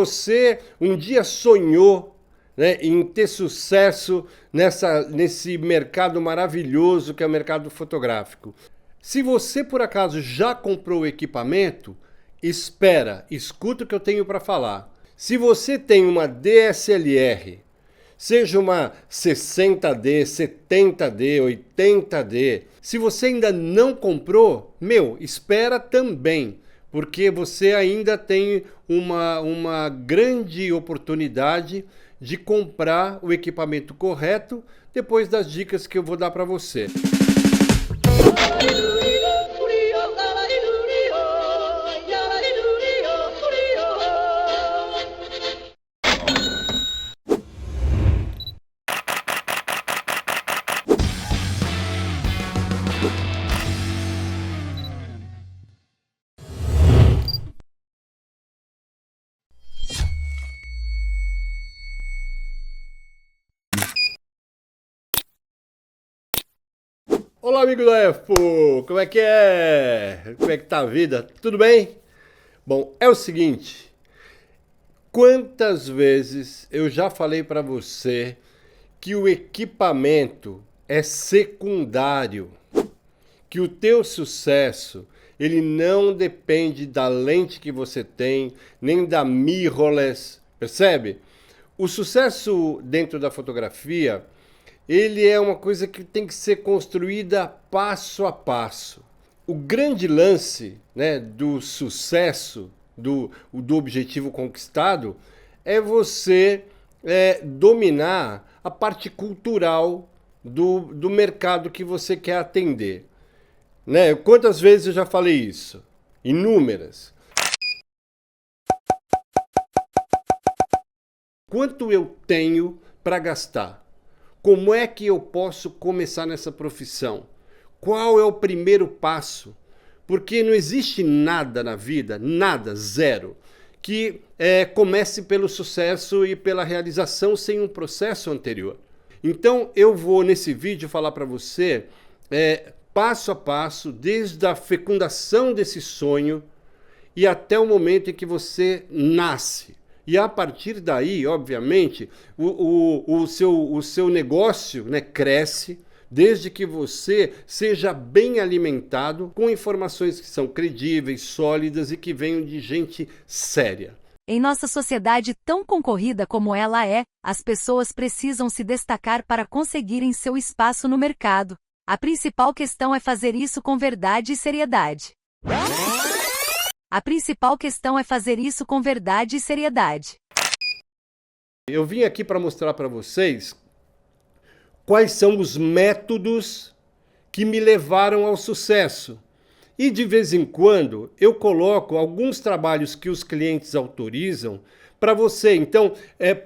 você um dia sonhou, né, em ter sucesso nesse mercado maravilhoso que é o mercado fotográfico. Se você por acaso já comprou o equipamento, espera, escuta o que eu tenho para falar. Se você tem uma DSLR, seja uma 60D, 70D, 80D, se você ainda não comprou, espera também, porque você ainda tem uma grande oportunidade de comprar o equipamento correto depois das dicas que eu vou dar para você. Olá, amigo da EFO! Como é que é? Como é que tá a vida? Tudo bem? Bom, é o seguinte, quantas vezes eu já falei para você que o equipamento é secundário, que o teu sucesso ele não depende da lente que você tem, nem da mirrorless, percebe? O sucesso dentro da fotografia ele é uma coisa que tem que ser construída passo a passo. O grande lance, né, do sucesso, do objetivo conquistado, é você dominar a parte cultural do mercado que você quer atender. Né? Quantas vezes eu já falei isso? Inúmeras. Quanto eu tenho para gastar? Como é que eu posso começar nessa profissão? Qual é o primeiro passo? Porque não existe nada na vida, nada, zero, que comece pelo sucesso e pela realização sem um processo anterior. Então eu vou nesse vídeo falar para você passo a passo, desde a fecundação desse sonho e até o momento em que você nasce. E a partir daí, obviamente, o seu negócio, né, cresce, desde que você seja bem alimentado com informações que são credíveis, sólidas e que venham de gente séria. Em nossa sociedade tão concorrida como ela é, as pessoas precisam se destacar para conseguirem seu espaço no mercado. A principal questão é fazer isso com verdade e seriedade. A principal questão é fazer isso com verdade e seriedade. Eu vim aqui para mostrar para vocês quais são os métodos que me levaram ao sucesso. E de vez em quando eu coloco alguns trabalhos que os clientes autorizam para você. Então,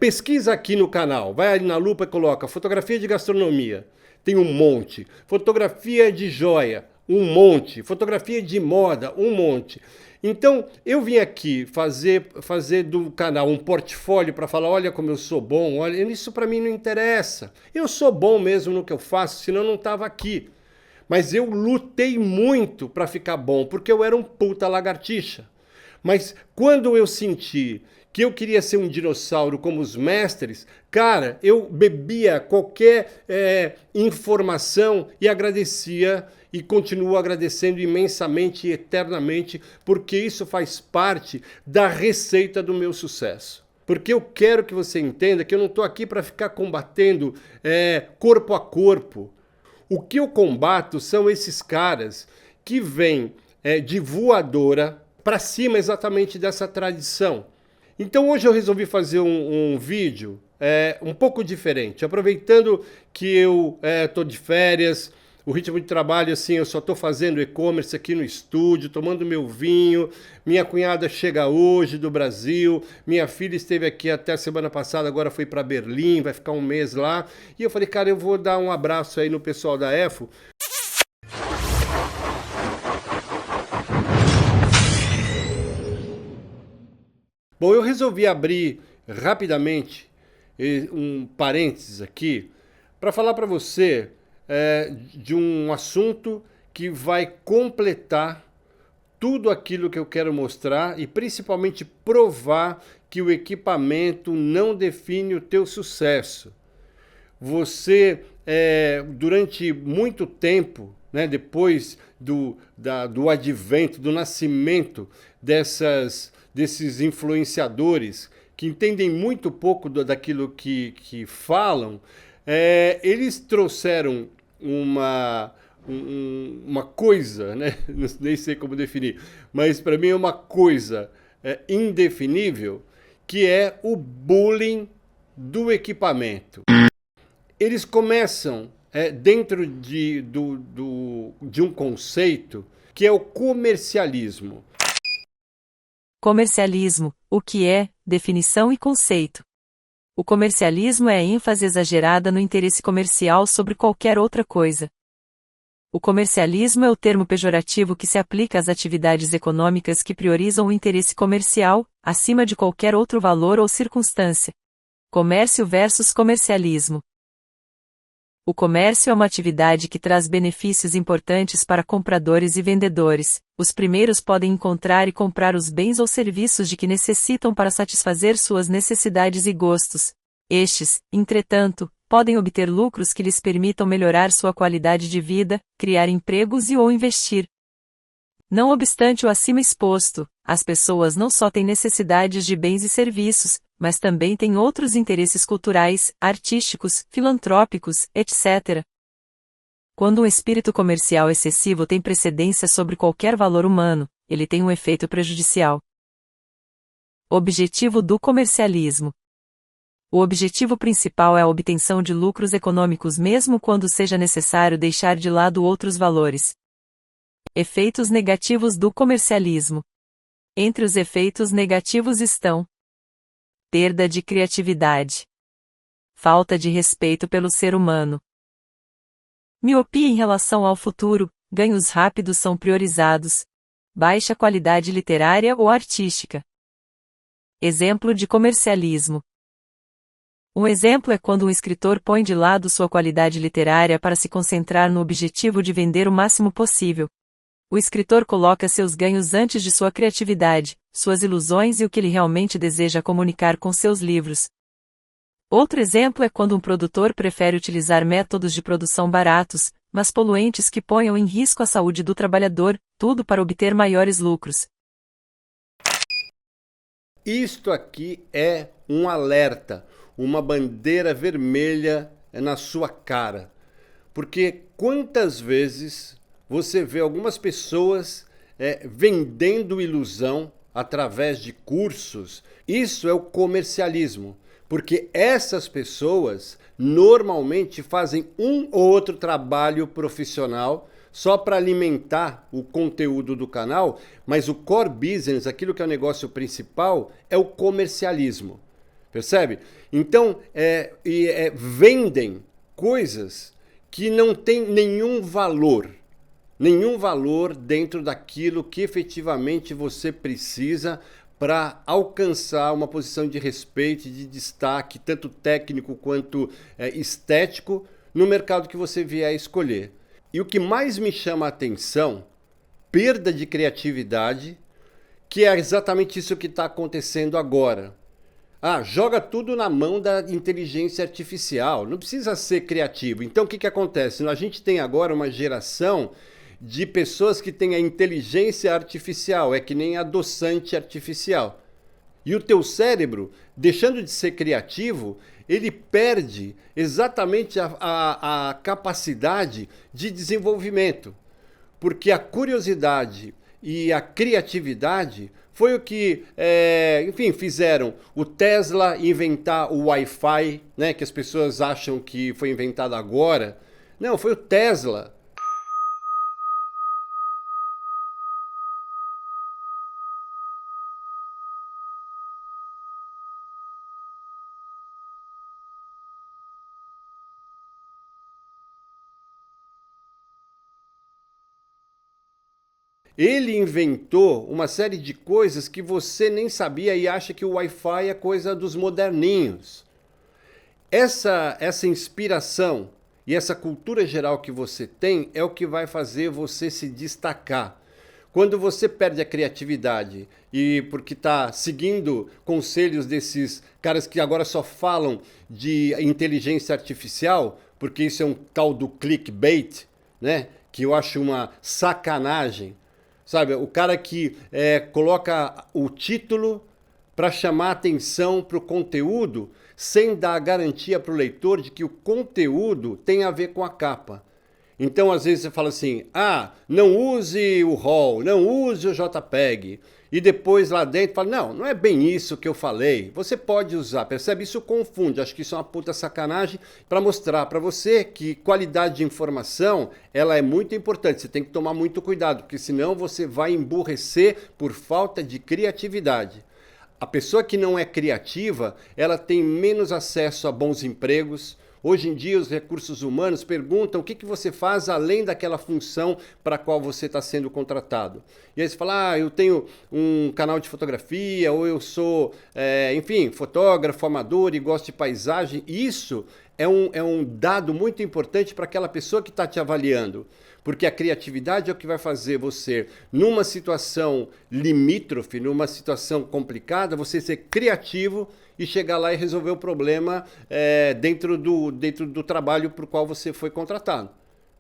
pesquisa aqui no canal, vai ali na lupa e coloca fotografia de gastronomia, tem um monte. Fotografia de joia, um monte. Fotografia de moda, um monte. Então, eu vim aqui fazer do canal um portfólio para falar, olha como eu sou bom, olha, isso para mim não interessa. Eu sou bom mesmo no que eu faço, senão eu não estava aqui. Mas eu lutei muito para ficar bom, porque eu era um puta lagartixa. Mas quando eu senti que eu queria ser um dinossauro como os mestres, cara, eu bebia qualquer informação e agradecia e continuo agradecendo imensamente e eternamente, porque isso faz parte da receita do meu sucesso. Porque eu quero que você entenda que eu não estou aqui para ficar combatendo corpo a corpo. O que eu combato são esses caras que vêm de voadora para cima exatamente dessa tradição. Então hoje eu resolvi fazer um vídeo um pouco diferente, aproveitando que eu estou de férias, o ritmo de trabalho, assim, eu só estou fazendo e-commerce aqui no estúdio, tomando meu vinho, minha cunhada chega hoje do Brasil, minha filha esteve aqui até a semana passada, agora foi para Berlim, vai ficar um mês lá, e eu falei, cara, eu vou dar um abraço aí no pessoal da EFO. Bom, eu resolvi abrir rapidamente um parênteses aqui para falar para você de um assunto que vai completar tudo aquilo que eu quero mostrar e principalmente provar que o equipamento não define o teu sucesso. Você, durante muito tempo, né, depois do advento, do nascimento desses influenciadores, que entendem muito pouco daquilo que falam, eles trouxeram uma coisa, né? Nem sei como definir, mas para mim é uma coisa indefinível, que é o bullying do equipamento. Eles começam dentro de um conceito que é o comercialismo. Comercialismo, o que é, definição e conceito. O comercialismo é a ênfase exagerada no interesse comercial sobre qualquer outra coisa. O comercialismo é o termo pejorativo que se aplica às atividades econômicas que priorizam o interesse comercial, acima de qualquer outro valor ou circunstância. Comércio versus comercialismo. O comércio é uma atividade que traz benefícios importantes para compradores e vendedores. Os primeiros podem encontrar e comprar os bens ou serviços de que necessitam para satisfazer suas necessidades e gostos. Estes, entretanto, podem obter lucros que lhes permitam melhorar sua qualidade de vida, criar empregos ou investir. Não obstante o acima exposto, as pessoas não só têm necessidades de bens e serviços, mas também têm outros interesses culturais, artísticos, filantrópicos, etc. Quando um espírito comercial excessivo tem precedência sobre qualquer valor humano, ele tem um efeito prejudicial. Objetivo do comercialismo. O objetivo principal é a obtenção de lucros econômicos mesmo quando seja necessário deixar de lado outros valores. Efeitos negativos do comercialismo. Entre os efeitos negativos estão: perda de criatividade, falta de respeito pelo ser humano, miopia em relação ao futuro, ganhos rápidos são priorizados, baixa qualidade literária ou artística. Exemplo de comercialismo. Um exemplo é quando um escritor põe de lado sua qualidade literária para se concentrar no objetivo de vender o máximo possível. O escritor coloca seus ganhos antes de sua criatividade, suas ilusões e o que ele realmente deseja comunicar com seus livros. Outro exemplo é quando um produtor prefere utilizar métodos de produção baratos, mas poluentes que ponham em risco a saúde do trabalhador, tudo para obter maiores lucros. Isto aqui é um alerta, uma bandeira vermelha na sua cara. Porque quantas vezes você vê algumas pessoas vendendo ilusão através de cursos? Isso é o comercialismo. Porque essas pessoas normalmente fazem um ou outro trabalho profissional só para alimentar o conteúdo do canal, mas o core business, aquilo que é o negócio principal, é o comercialismo. Percebe? Então, vendem coisas que não têm nenhum valor dentro daquilo que efetivamente você precisa para alcançar uma posição de respeito e de destaque, tanto técnico quanto estético, no mercado que você vier a escolher. E o que mais me chama a atenção, perda de criatividade, que é exatamente isso que está acontecendo agora. Joga tudo na mão da inteligência artificial, não precisa ser criativo. Então o que acontece? A gente tem agora uma geração de pessoas que têm a inteligência artificial, é que nem adoçante artificial. E o teu cérebro, deixando de ser criativo, ele perde exatamente a capacidade de desenvolvimento. Porque a curiosidade e a criatividade foi o que, fizeram o Tesla inventar o Wi-Fi, né, que as pessoas acham que foi inventado agora. Não, foi o Tesla. Ele inventou uma série de coisas que você nem sabia e acha que o Wi-Fi é coisa dos moderninhos. Essa inspiração e essa cultura geral que você tem é o que vai fazer você se destacar. Quando você perde a criatividade e porque está seguindo conselhos desses caras que agora só falam de inteligência artificial, porque isso é um tal do clickbait, né? Que eu acho uma sacanagem, sabe? O cara que coloca o título para chamar atenção para o conteúdo sem dar garantia para o leitor de que o conteúdo tem a ver com a capa. Então, às vezes, você fala assim, não use o RAW, não use o JPEG. E depois lá dentro fala, não é bem isso que eu falei. Você pode usar, percebe? Isso confunde. Acho que isso é uma puta sacanagem para mostrar para você que qualidade de informação, ela é muito importante. Você tem que tomar muito cuidado, porque senão você vai emburrecer por falta de criatividade. A pessoa que não é criativa, ela tem menos acesso a bons empregos. Hoje em dia, os recursos humanos perguntam o que você faz além daquela função para a qual você está sendo contratado. E aí você fala, eu tenho um canal de fotografia, ou eu sou, enfim, fotógrafo, amador e gosto de paisagem. Isso é um dado muito importante para aquela pessoa que está te avaliando. Porque a criatividade é o que vai fazer você, numa situação limítrofe, numa situação complicada, você ser criativo e chegar lá e resolver o problema dentro do trabalho para o qual você foi contratado.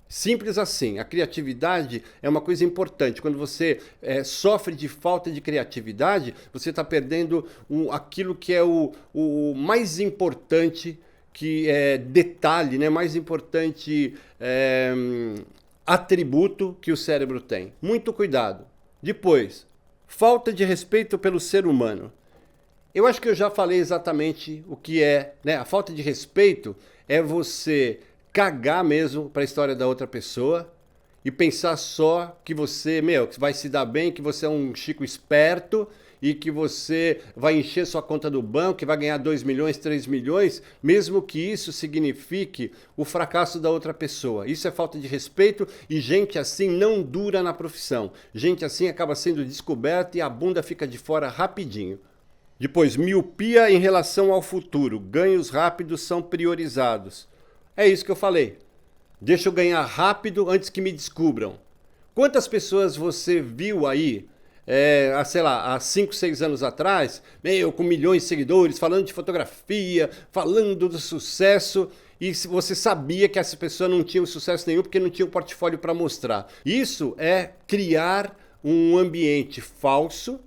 Simples assim. A criatividade é uma coisa importante. Quando você sofre de falta de criatividade, você está perdendo aquilo que é o mais importante, que é detalhe, né? Mais importante atributo que o cérebro tem. Muito cuidado. Depois, falta de respeito pelo ser humano. Eu acho que eu já falei exatamente o que é, né? A falta de respeito é você cagar mesmo para a história da outra pessoa e pensar só que você, que vai se dar bem, que você é um chico esperto e que você vai encher sua conta do banco, que vai ganhar 2 milhões, 3 milhões, mesmo que isso signifique o fracasso da outra pessoa. Isso é falta de respeito e gente assim não dura na profissão. Gente assim acaba sendo descoberta e a bunda fica de fora rapidinho. Depois, miopia em relação ao futuro. Ganhos rápidos são priorizados. É isso que eu falei. Deixa eu ganhar rápido antes que me descubram. Quantas pessoas você viu aí, sei lá, há 5, 6 anos atrás, com milhões de seguidores, falando de fotografia, falando do sucesso, e você sabia que essa pessoa não tinha sucesso nenhum porque não tinha um portfólio para mostrar. Isso é criar um ambiente falso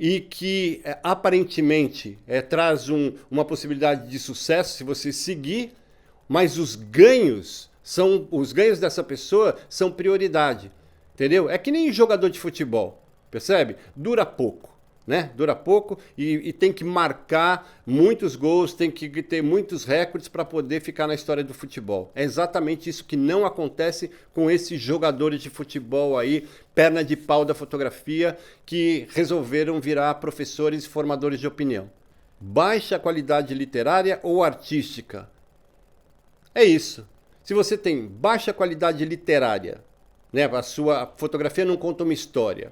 e que aparentemente traz uma possibilidade de sucesso se você seguir, mas os ganhos dessa pessoa são prioridade, entendeu? É que nem jogador de futebol, percebe? Dura pouco, né? Dura pouco e tem que marcar muitos gols, tem que ter muitos recordes para poder ficar na história do futebol. É exatamente isso que não acontece com esses jogadores de futebol aí, perna de pau da fotografia, que resolveram virar professores e formadores de opinião. Baixa qualidade literária ou artística? É isso. Se você tem baixa qualidade literária, né, a sua fotografia não conta uma história,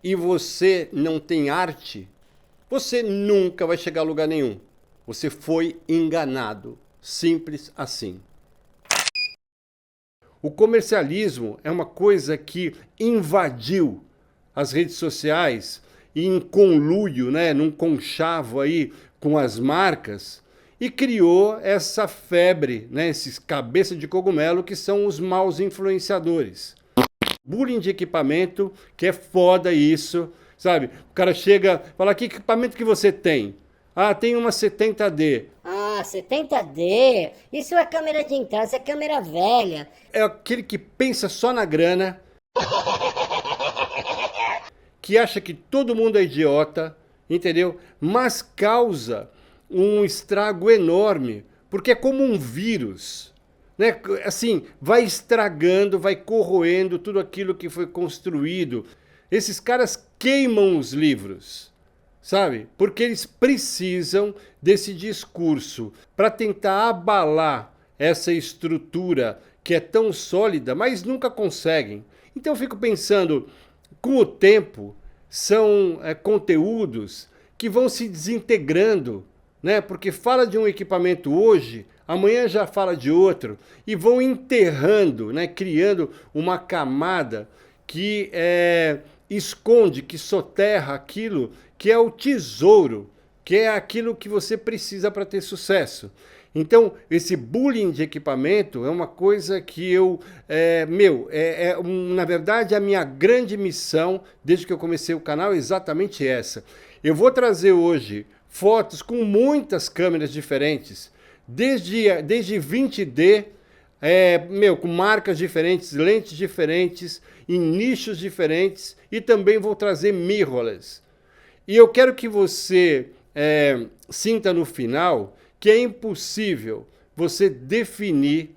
e você não tem arte, você nunca vai chegar a lugar nenhum. Você foi enganado. Simples assim. O comercialismo é uma coisa que invadiu as redes sociais e em conluio, né, num conchavo aí com as marcas, e criou essa febre, né, esses cabeça de cogumelo que são os maus influenciadores. Bullying de equipamento, que é foda isso, sabe? O cara chega e fala, que equipamento que você tem? Tem uma 70D. 70D? Isso é câmera de entrada, isso é câmera velha. É aquele que pensa só na grana, que acha que todo mundo é idiota, entendeu? Mas causa um estrago enorme, porque é como um vírus, né? Assim, vai estragando, vai corroendo tudo aquilo que foi construído. Esses caras queimam os livros, sabe? Porque eles precisam desse discurso para tentar abalar essa estrutura que é tão sólida, mas nunca conseguem. Então eu fico pensando, com o tempo, são conteúdos que vão se desintegrando, né? Porque fala de um equipamento hoje, amanhã já fala de outro, e vão enterrando, né? Criando uma camada que esconde, que soterra aquilo que é o tesouro, que é aquilo que você precisa para ter sucesso. Então, esse bullying de equipamento é uma coisa que na verdade, a minha grande missão, desde que eu comecei o canal, é exatamente essa. Eu vou trazer hoje fotos com muitas câmeras diferentes, desde 20D, com marcas diferentes, lentes diferentes, em nichos diferentes, e também vou trazer mirrorless. E eu quero que você sinta no final que é impossível você definir,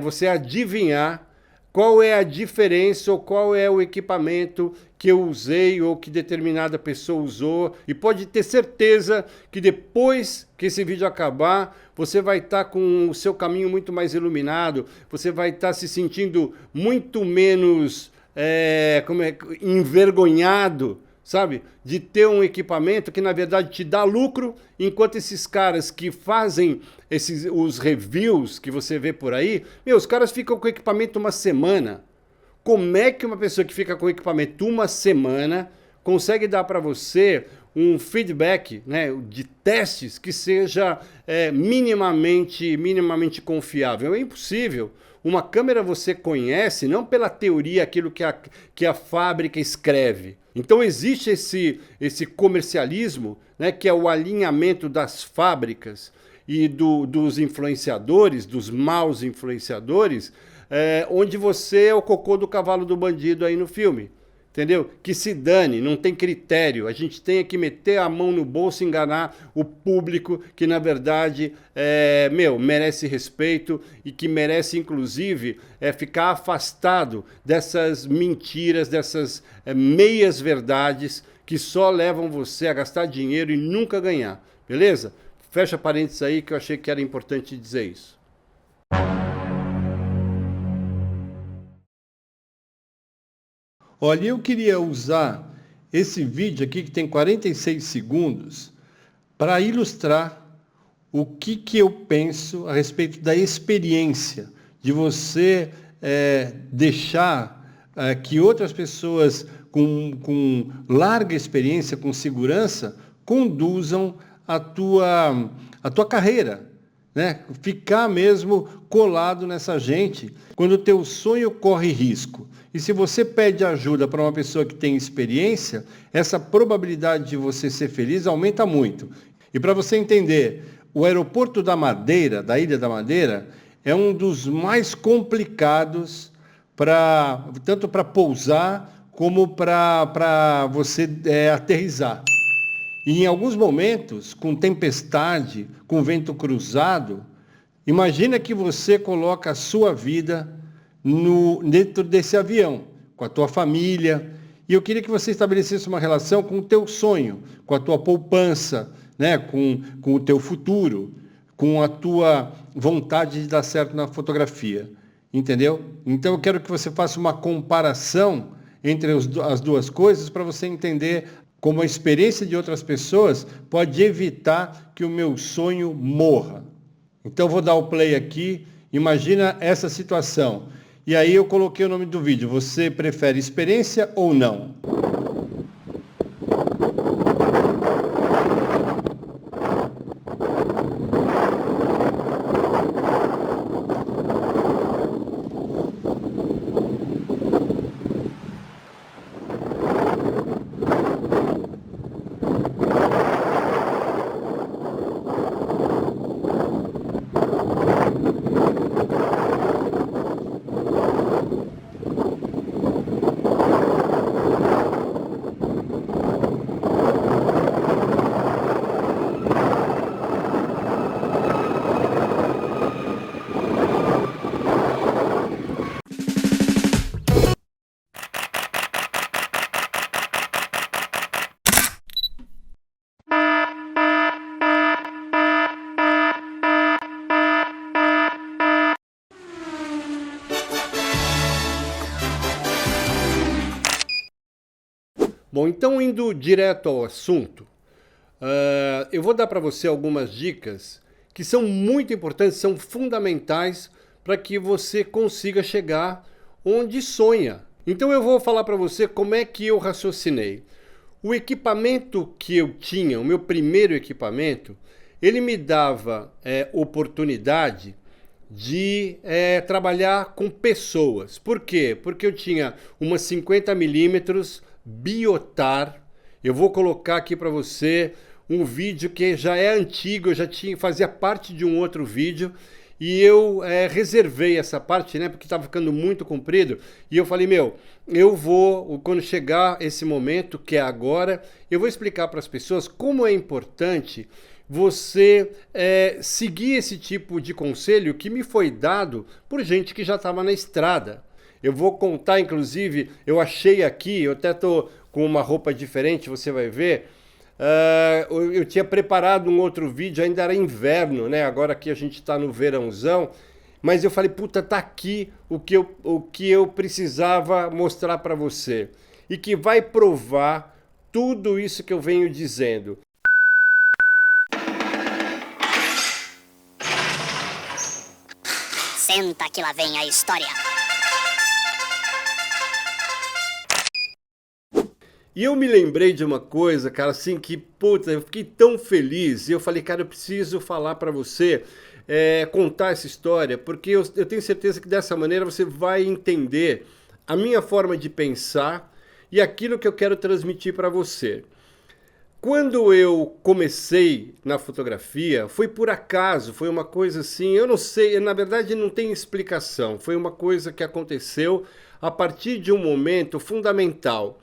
você adivinhar qual é a diferença ou qual é o equipamento que eu usei ou que determinada pessoa usou. E pode ter certeza que depois que esse vídeo acabar, você vai estar com o seu caminho muito mais iluminado, você vai estar se sentindo muito menos envergonhado, sabe? De ter um equipamento que, na verdade, te dá lucro, enquanto esses caras que fazem os reviews que você vê por aí, os caras ficam com o equipamento uma semana. Como é que uma pessoa que fica com o equipamento uma semana consegue dar para você um feedback, né, de testes que seja minimamente confiável? É impossível. Uma câmera você conhece não pela teoria, aquilo que a fábrica escreve. Então existe esse comercialismo, né, que é o alinhamento das fábricas e dos influenciadores, dos maus influenciadores, onde você é o cocô do cavalo do bandido aí no filme. Entendeu? Que se dane, não tem critério. A gente tem que meter a mão no bolso e enganar o público que, na verdade, merece respeito e que merece, inclusive, ficar afastado dessas mentiras, dessas meias verdades que só levam você a gastar dinheiro e nunca ganhar. Beleza? Fecha parênteses aí que eu achei que era importante dizer isso. Olha, eu queria usar esse vídeo aqui, que tem 46 segundos, para ilustrar o que eu penso a respeito da experiência, de você deixar que outras pessoas com larga experiência, com segurança, conduzam a tua carreira, né? Ficar mesmo colado nessa gente quando o teu sonho corre risco. E se você pede ajuda para uma pessoa que tem experiência, essa probabilidade de você ser feliz aumenta muito. E para você entender, o aeroporto da Madeira, da Ilha da Madeira, é um dos mais complicados tanto para pousar como para você aterrissar. E em alguns momentos, com tempestade, com vento cruzado, imagina que você coloca a sua vida dentro desse avião, com a tua família. E eu queria que você estabelecesse uma relação com o teu sonho, com a tua poupança, né? com o teu futuro, com a tua vontade de dar certo na fotografia. Entendeu? Então eu quero que você faça uma comparação entre as duas coisas para você entender como a experiência de outras pessoas pode evitar que o meu sonho morra. Então vou dar o play aqui. Imagina essa situação. E aí eu coloquei o nome do vídeo. Você prefere experiência ou não? Bom, então indo direto ao assunto, eu vou dar para você algumas dicas que são muito importantes, são fundamentais para que você consiga chegar onde sonha, Então eu vou falar para você como é que eu raciocinei. O equipamento que eu tinha, o meu primeiro equipamento, ele me dava oportunidade de trabalhar com pessoas. Por quê? Porque eu tinha uma 50mm Biotar. Eu vou colocar aqui para você um vídeo que já é antigo, eu já fazia parte de um outro vídeo, e eu reservei essa parte, né, porque estava ficando muito comprido, e eu falei, meu, eu vou, quando chegar esse momento, que é agora, eu vou explicar para as pessoas como é importante você seguir esse tipo de conselho que me foi dado por gente que já estava na estrada. Eu vou contar, inclusive, eu achei aqui, eu até estou com uma roupa diferente, você vai ver. Eu tinha preparado um outro vídeo, ainda era inverno, né? Agora que a gente está no verãozão, mas eu falei, puta, tá aqui o que eu precisava mostrar para você e que vai provar tudo isso que eu venho dizendo. Senta que lá vem a história. E eu me lembrei de uma coisa, cara, assim, que, puta, eu fiquei tão feliz. E eu falei, cara, eu preciso falar pra você, contar essa história, porque eu tenho certeza que dessa maneira você vai entender a minha forma de pensar e aquilo que eu quero transmitir pra você. Quando eu comecei na fotografia, foi por acaso, foi uma coisa assim, eu não sei, na verdade não tem explicação. Foi uma coisa que aconteceu a partir de um momento fundamental.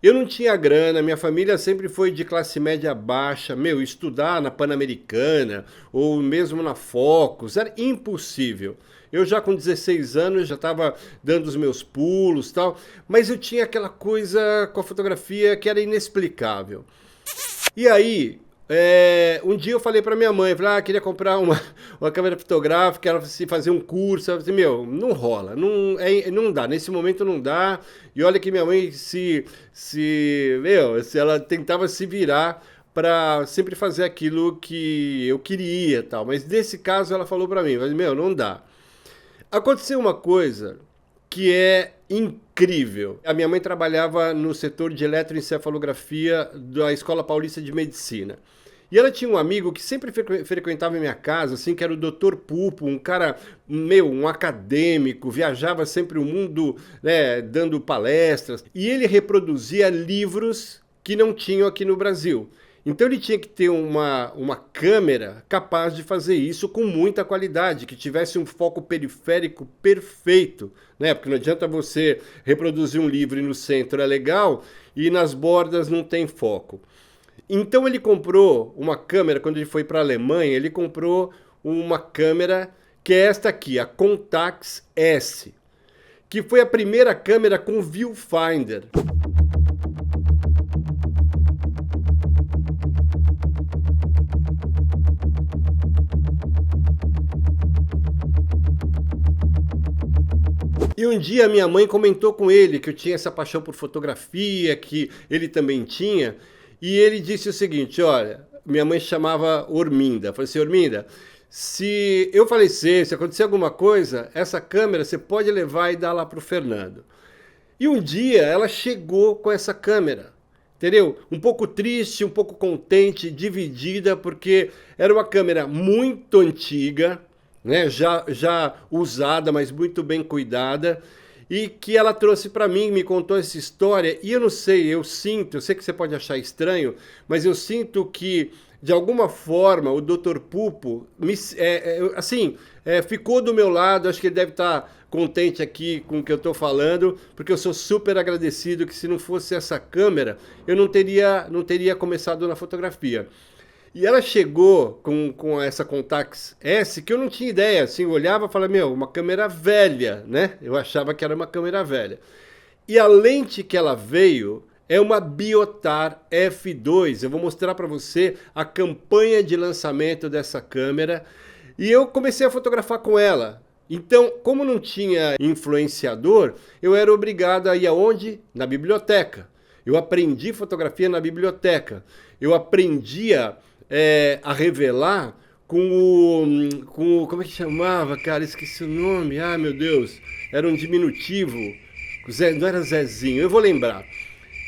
Eu não tinha grana, minha família sempre foi de classe média baixa, estudar na Pan-Americana ou mesmo na Focus era impossível. Eu já com 16 anos já estava dando os meus pulos e tal, mas eu tinha aquela coisa com a fotografia que era inexplicável. E aí, um dia eu falei para minha mãe, queria comprar uma câmera fotográfica, ela se fazer um curso, ela falou assim, não rola, não dá, nesse momento não dá. E olha que minha mãe se ela tentava se virar para sempre fazer aquilo que eu queria, tal. Mas nesse caso ela falou para mim, não dá. Aconteceu uma coisa que é incrível. A minha mãe trabalhava no setor de eletroencefalografia da Escola Paulista de Medicina. E ela tinha um amigo que sempre frequentava a minha casa, assim, que era o Dr. Pupo, um cara, um acadêmico, viajava sempre o mundo, né, dando palestras. E ele reproduzia livros que não tinham aqui no Brasil. Então ele tinha que ter uma câmera capaz de fazer isso com muita qualidade, que tivesse um foco periférico perfeito, né? Porque não adianta você reproduzir um livro e no centro é legal e nas bordas não tem foco. Então ele comprou uma câmera, quando ele foi para a Alemanha, ele comprou uma câmera que é esta aqui, a Contax S, que foi a primeira câmera com viewfinder. E um dia minha mãe comentou com ele que eu tinha essa paixão por fotografia, que ele também tinha, e ele disse o seguinte, olha, minha mãe chamava Orminda, falei assim, Orminda, se eu falecer, se acontecer alguma coisa, essa câmera você pode levar e dar lá para o Fernando. E um dia ela chegou com essa câmera, entendeu? Um pouco triste, um pouco contente, dividida, porque era uma câmera muito antiga, né, já usada, mas muito bem cuidada, e que ela trouxe para mim, me contou essa história, e eu não sei, eu sei que você pode achar estranho, mas eu sinto que, de alguma forma, o Dr. Pupo, ficou do meu lado, acho que ele deve estar contente aqui com o que eu estou falando, porque eu sou super agradecido que se não fosse essa câmera, eu não teria começado na fotografia. E ela chegou com essa Contax S, que eu não tinha ideia, assim, eu olhava e falava, uma câmera velha, né? Eu achava que era uma câmera velha. E a lente que ela veio é uma Biotar F2, eu vou mostrar para você a campanha de lançamento dessa câmera, e eu comecei a fotografar com ela. Então, como não tinha influenciador, eu era obrigado a ir aonde? Na biblioteca. Eu aprendi fotografia na biblioteca. Eu aprendia a revelar com como é que chamava, cara? Esqueci o nome. Ah, meu Deus. Era um diminutivo. Não era Zezinho, eu vou lembrar.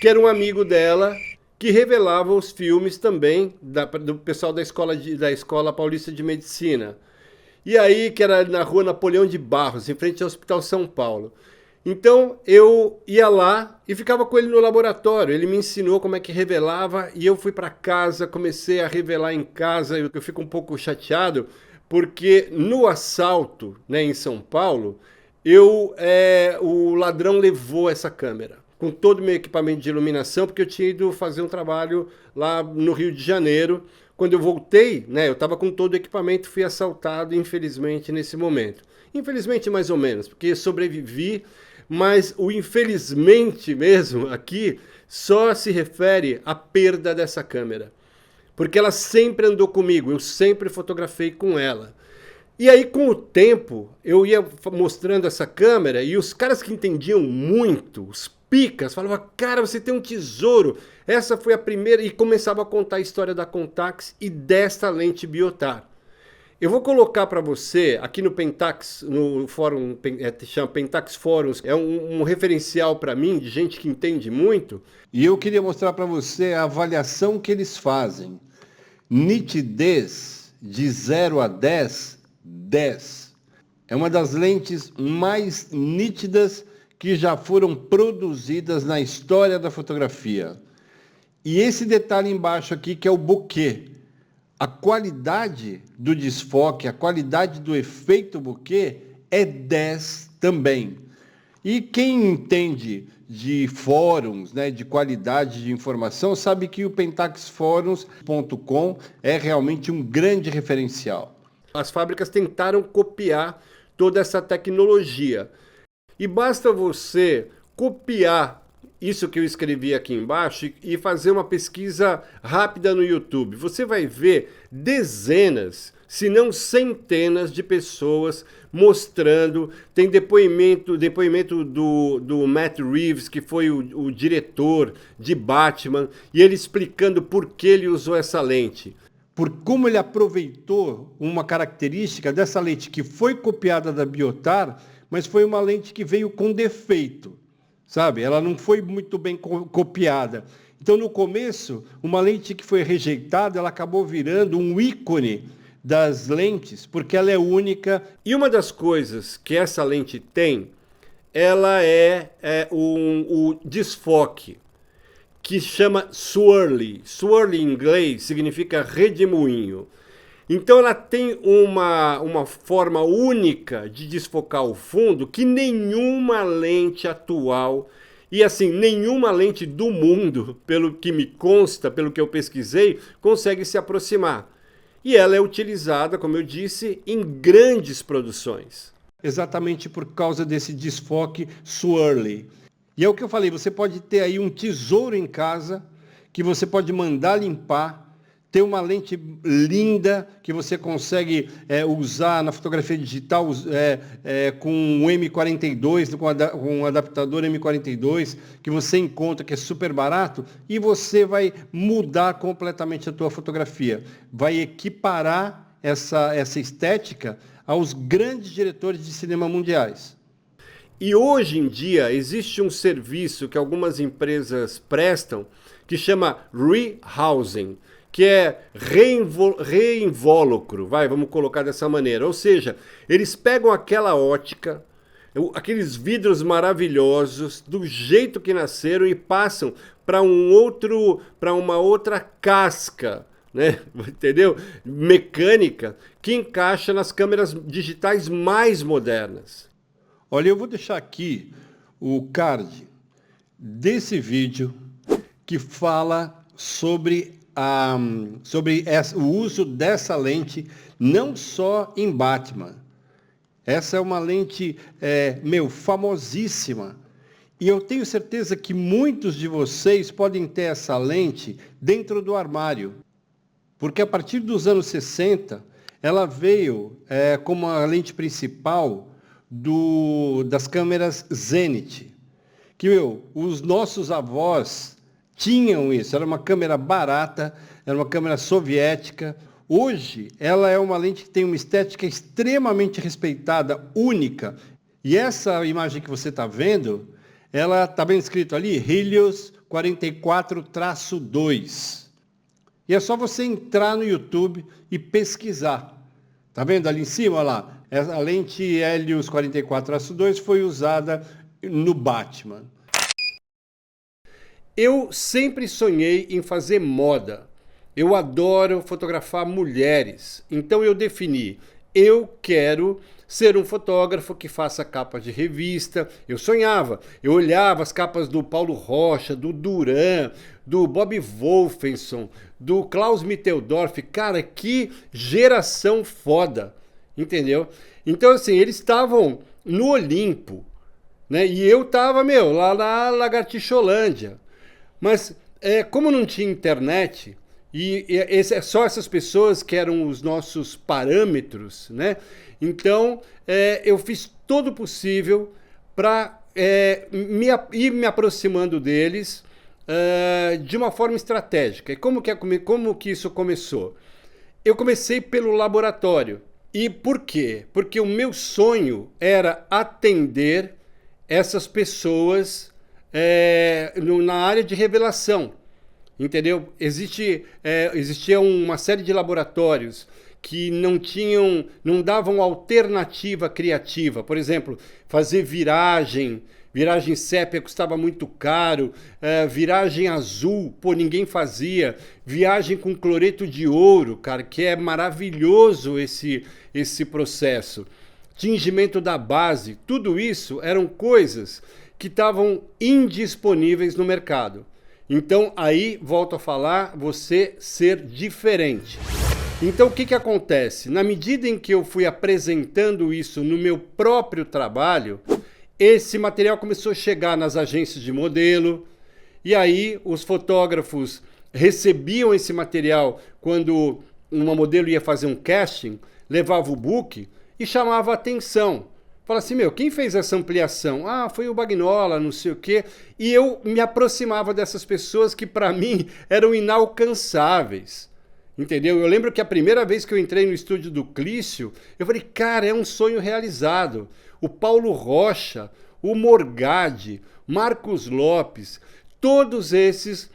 Que era um amigo dela que revelava os filmes também do pessoal da Escola Paulista de Medicina. E aí, que era na rua Napoleão de Barros, em frente ao Hospital São Paulo. Então, eu ia lá e ficava com ele no laboratório. Ele me ensinou como é que revelava e eu fui para casa, comecei a revelar em casa. Eu fico um pouco chateado, porque no assalto, né, em São Paulo, o ladrão levou essa câmera, com todo o meu equipamento de iluminação, porque eu tinha ido fazer um trabalho lá no Rio de Janeiro. Quando eu voltei, né, eu estava com todo o equipamento, fui assaltado, infelizmente, nesse momento. Infelizmente, mais ou menos, porque sobrevivi, mas o infelizmente mesmo aqui só se refere à perda dessa câmera. Porque ela sempre andou comigo, eu sempre fotografei com ela. E aí, com o tempo, eu ia mostrando essa câmera e os caras que entendiam muito, os picas, falavam, cara, você tem um tesouro. Essa foi a primeira, e começava a contar a história da Contax e desta lente Biotar. Eu vou colocar para você, aqui no Pentax, no fórum, chama Pentax Fóruns, é um referencial para mim, de gente que entende muito. E eu queria mostrar para você a avaliação que eles fazem. Nitidez de 0 a 10, 10. É uma das lentes mais nítidas que já foram produzidas na história da fotografia. E esse detalhe embaixo aqui, que é o bokeh. A qualidade do desfoque, a qualidade do efeito bokeh é 10 também. E quem entende de fóruns, né, de qualidade de informação, sabe que o pentaxforums.com é realmente um grande referencial. As fábricas tentaram copiar toda essa tecnologia. E basta você copiar isso que eu escrevi aqui embaixo e fazer uma pesquisa rápida no YouTube. Você vai ver dezenas, se não centenas de pessoas mostrando. Tem depoimento do Matt Reeves, que foi o diretor de Batman, e ele explicando por que ele usou essa lente. Por como ele aproveitou uma característica dessa lente que foi copiada da Biotar, mas foi uma lente que veio com defeito, sabe? Ela não foi muito bem copiada. Então, no começo, uma lente que foi rejeitada, ela acabou virando um ícone das lentes, porque ela é única. E uma das coisas que essa lente tem, ela é o desfoque, que chama swirly. Swirly em inglês significa redemoinho. Então ela tem uma forma única de desfocar o fundo que nenhuma lente atual, e assim, nenhuma lente do mundo, pelo que me consta, pelo que eu pesquisei, consegue se aproximar. E ela é utilizada, como eu disse, em grandes produções. Exatamente por causa desse desfoque swirly. E é o que eu falei, você pode ter aí um tesouro em casa, que você pode mandar limpar, ter uma lente linda que você consegue usar na fotografia digital com um M42, com um adaptador M42, que você encontra, que é super barato, e você vai mudar completamente a tua fotografia. Vai equiparar essa estética aos grandes diretores de cinema mundiais. E hoje em dia existe um serviço que algumas empresas prestam que chama rehousing, que é reinvolucro, vamos colocar dessa maneira. Ou seja, eles pegam aquela ótica, aqueles vidros maravilhosos, do jeito que nasceram, e passam para uma outra casca, né? Entendeu? Mecânica, que encaixa nas câmeras digitais mais modernas. Olha, eu vou deixar aqui o card desse vídeo que fala sobre o uso dessa lente, não só em Batman. Essa é uma lente, famosíssima. E eu tenho certeza que muitos de vocês podem ter essa lente dentro do armário. Porque a partir dos anos 60, ela veio como a lente principal das câmeras Zenit. Que os nossos avós tinham isso, era uma câmera barata, era uma câmera soviética. Hoje, ela é uma lente que tem uma estética extremamente respeitada, única. E essa imagem que você está vendo ela está bem escrito ali, Helios 44-2. E é só você entrar no YouTube e pesquisar. Tá vendo ali em cima, olha lá? A lente Helios 44-2 foi usada no Batman. Eu sempre sonhei em fazer moda. Eu adoro fotografar mulheres. Então eu defini, eu quero ser um fotógrafo que faça capa de revista. Eu sonhava, eu olhava as capas do Paulo Rocha, do Duran, do Bob Wolfenson, do Klaus Mitteldorf. Cara, que geração foda, entendeu? Então assim, eles estavam no Olimpo, né? E eu tava, lá na Lagartixolândia. Mas como não tinha internet, só essas pessoas que eram os nossos parâmetros, né? Então eu fiz todo o possível para ir me aproximando deles de uma forma estratégica. E como que isso começou? Eu comecei pelo laboratório. E por quê? Porque o meu sonho era atender essas pessoas na área de revelação, entendeu? Existia uma série de laboratórios que não davam alternativa criativa. Por exemplo, fazer viragem sépia custava muito caro, viragem azul, ninguém fazia, viagem com cloreto de ouro, cara, que é maravilhoso esse processo. Tingimento da base, tudo isso eram coisas que estavam indisponíveis no mercado. Então, aí, volto a falar, você ser diferente. Então, o que acontece? Na medida em que eu fui apresentando isso no meu próprio trabalho, esse material começou a chegar nas agências de modelo, e aí os fotógrafos recebiam esse material quando uma modelo ia fazer um casting, levava o book e chamava a atenção. Fala assim, quem fez essa ampliação? Ah, foi o Bagnola, não sei o quê. E eu me aproximava dessas pessoas que para mim eram inalcançáveis. Entendeu? Eu lembro que a primeira vez que eu entrei no estúdio do Clício, eu falei, cara, é um sonho realizado. O Paulo Rocha, o Morgade, Marcos Lopes, todos esses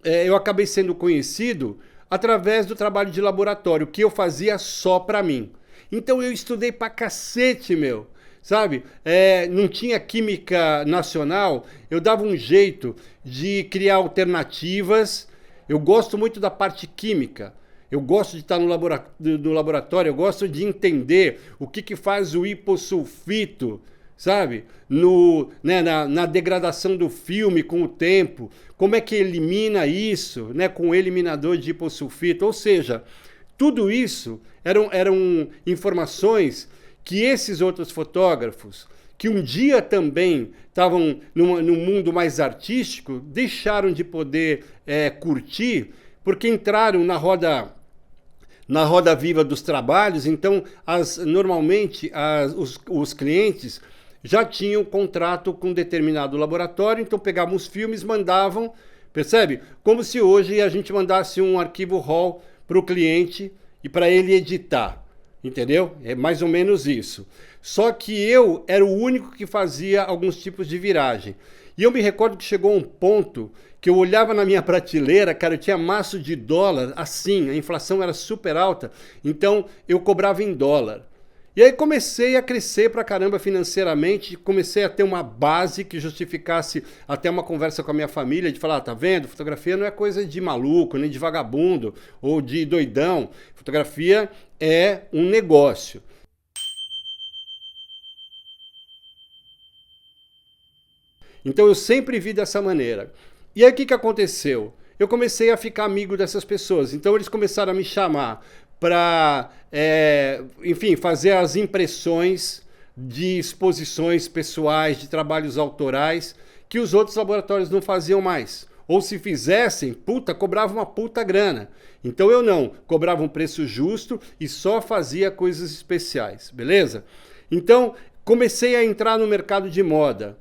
eu acabei sendo conhecido através do trabalho de laboratório, que eu fazia só para mim. Então eu estudei pra cacete, sabe? Não tinha química nacional, eu dava um jeito de criar alternativas. Eu gosto muito da parte química, eu gosto de estar no laboratório, eu gosto de entender o que faz o hipossulfito, sabe? Na degradação do filme com o tempo, como é que elimina isso, né? Com o eliminador de hipossulfito, ou seja, tudo isso eram informações que esses outros fotógrafos, que um dia também estavam num mundo mais artístico, deixaram de poder curtir, porque entraram na roda viva dos trabalhos. Então, normalmente, os clientes já tinham contrato com determinado laboratório, então pegavam os filmes, mandavam, percebe? Como se hoje a gente mandasse um arquivo RAW para o cliente e para ele editar, entendeu? É mais ou menos isso. Só que eu era o único que fazia alguns tipos de viragem. E eu me recordo que chegou um ponto que eu olhava na minha prateleira, cara, eu tinha maço de dólar, assim, a inflação era super alta, então eu cobrava em dólar. E aí comecei a crescer pra caramba financeiramente, comecei a ter uma base que justificasse até uma conversa com a minha família, de falar, tá vendo, fotografia não é coisa de maluco, nem de vagabundo, ou de doidão, fotografia é um negócio. Então eu sempre vi dessa maneira. E aí o que aconteceu? Eu comecei a ficar amigo dessas pessoas, então eles começaram a me chamar para, enfim, fazer as impressões de exposições pessoais, de trabalhos autorais, que os outros laboratórios não faziam mais. Ou se fizessem, cobrava uma puta grana. Então eu não, cobrava um preço justo e só fazia coisas especiais, beleza? Então comecei a entrar no mercado de moda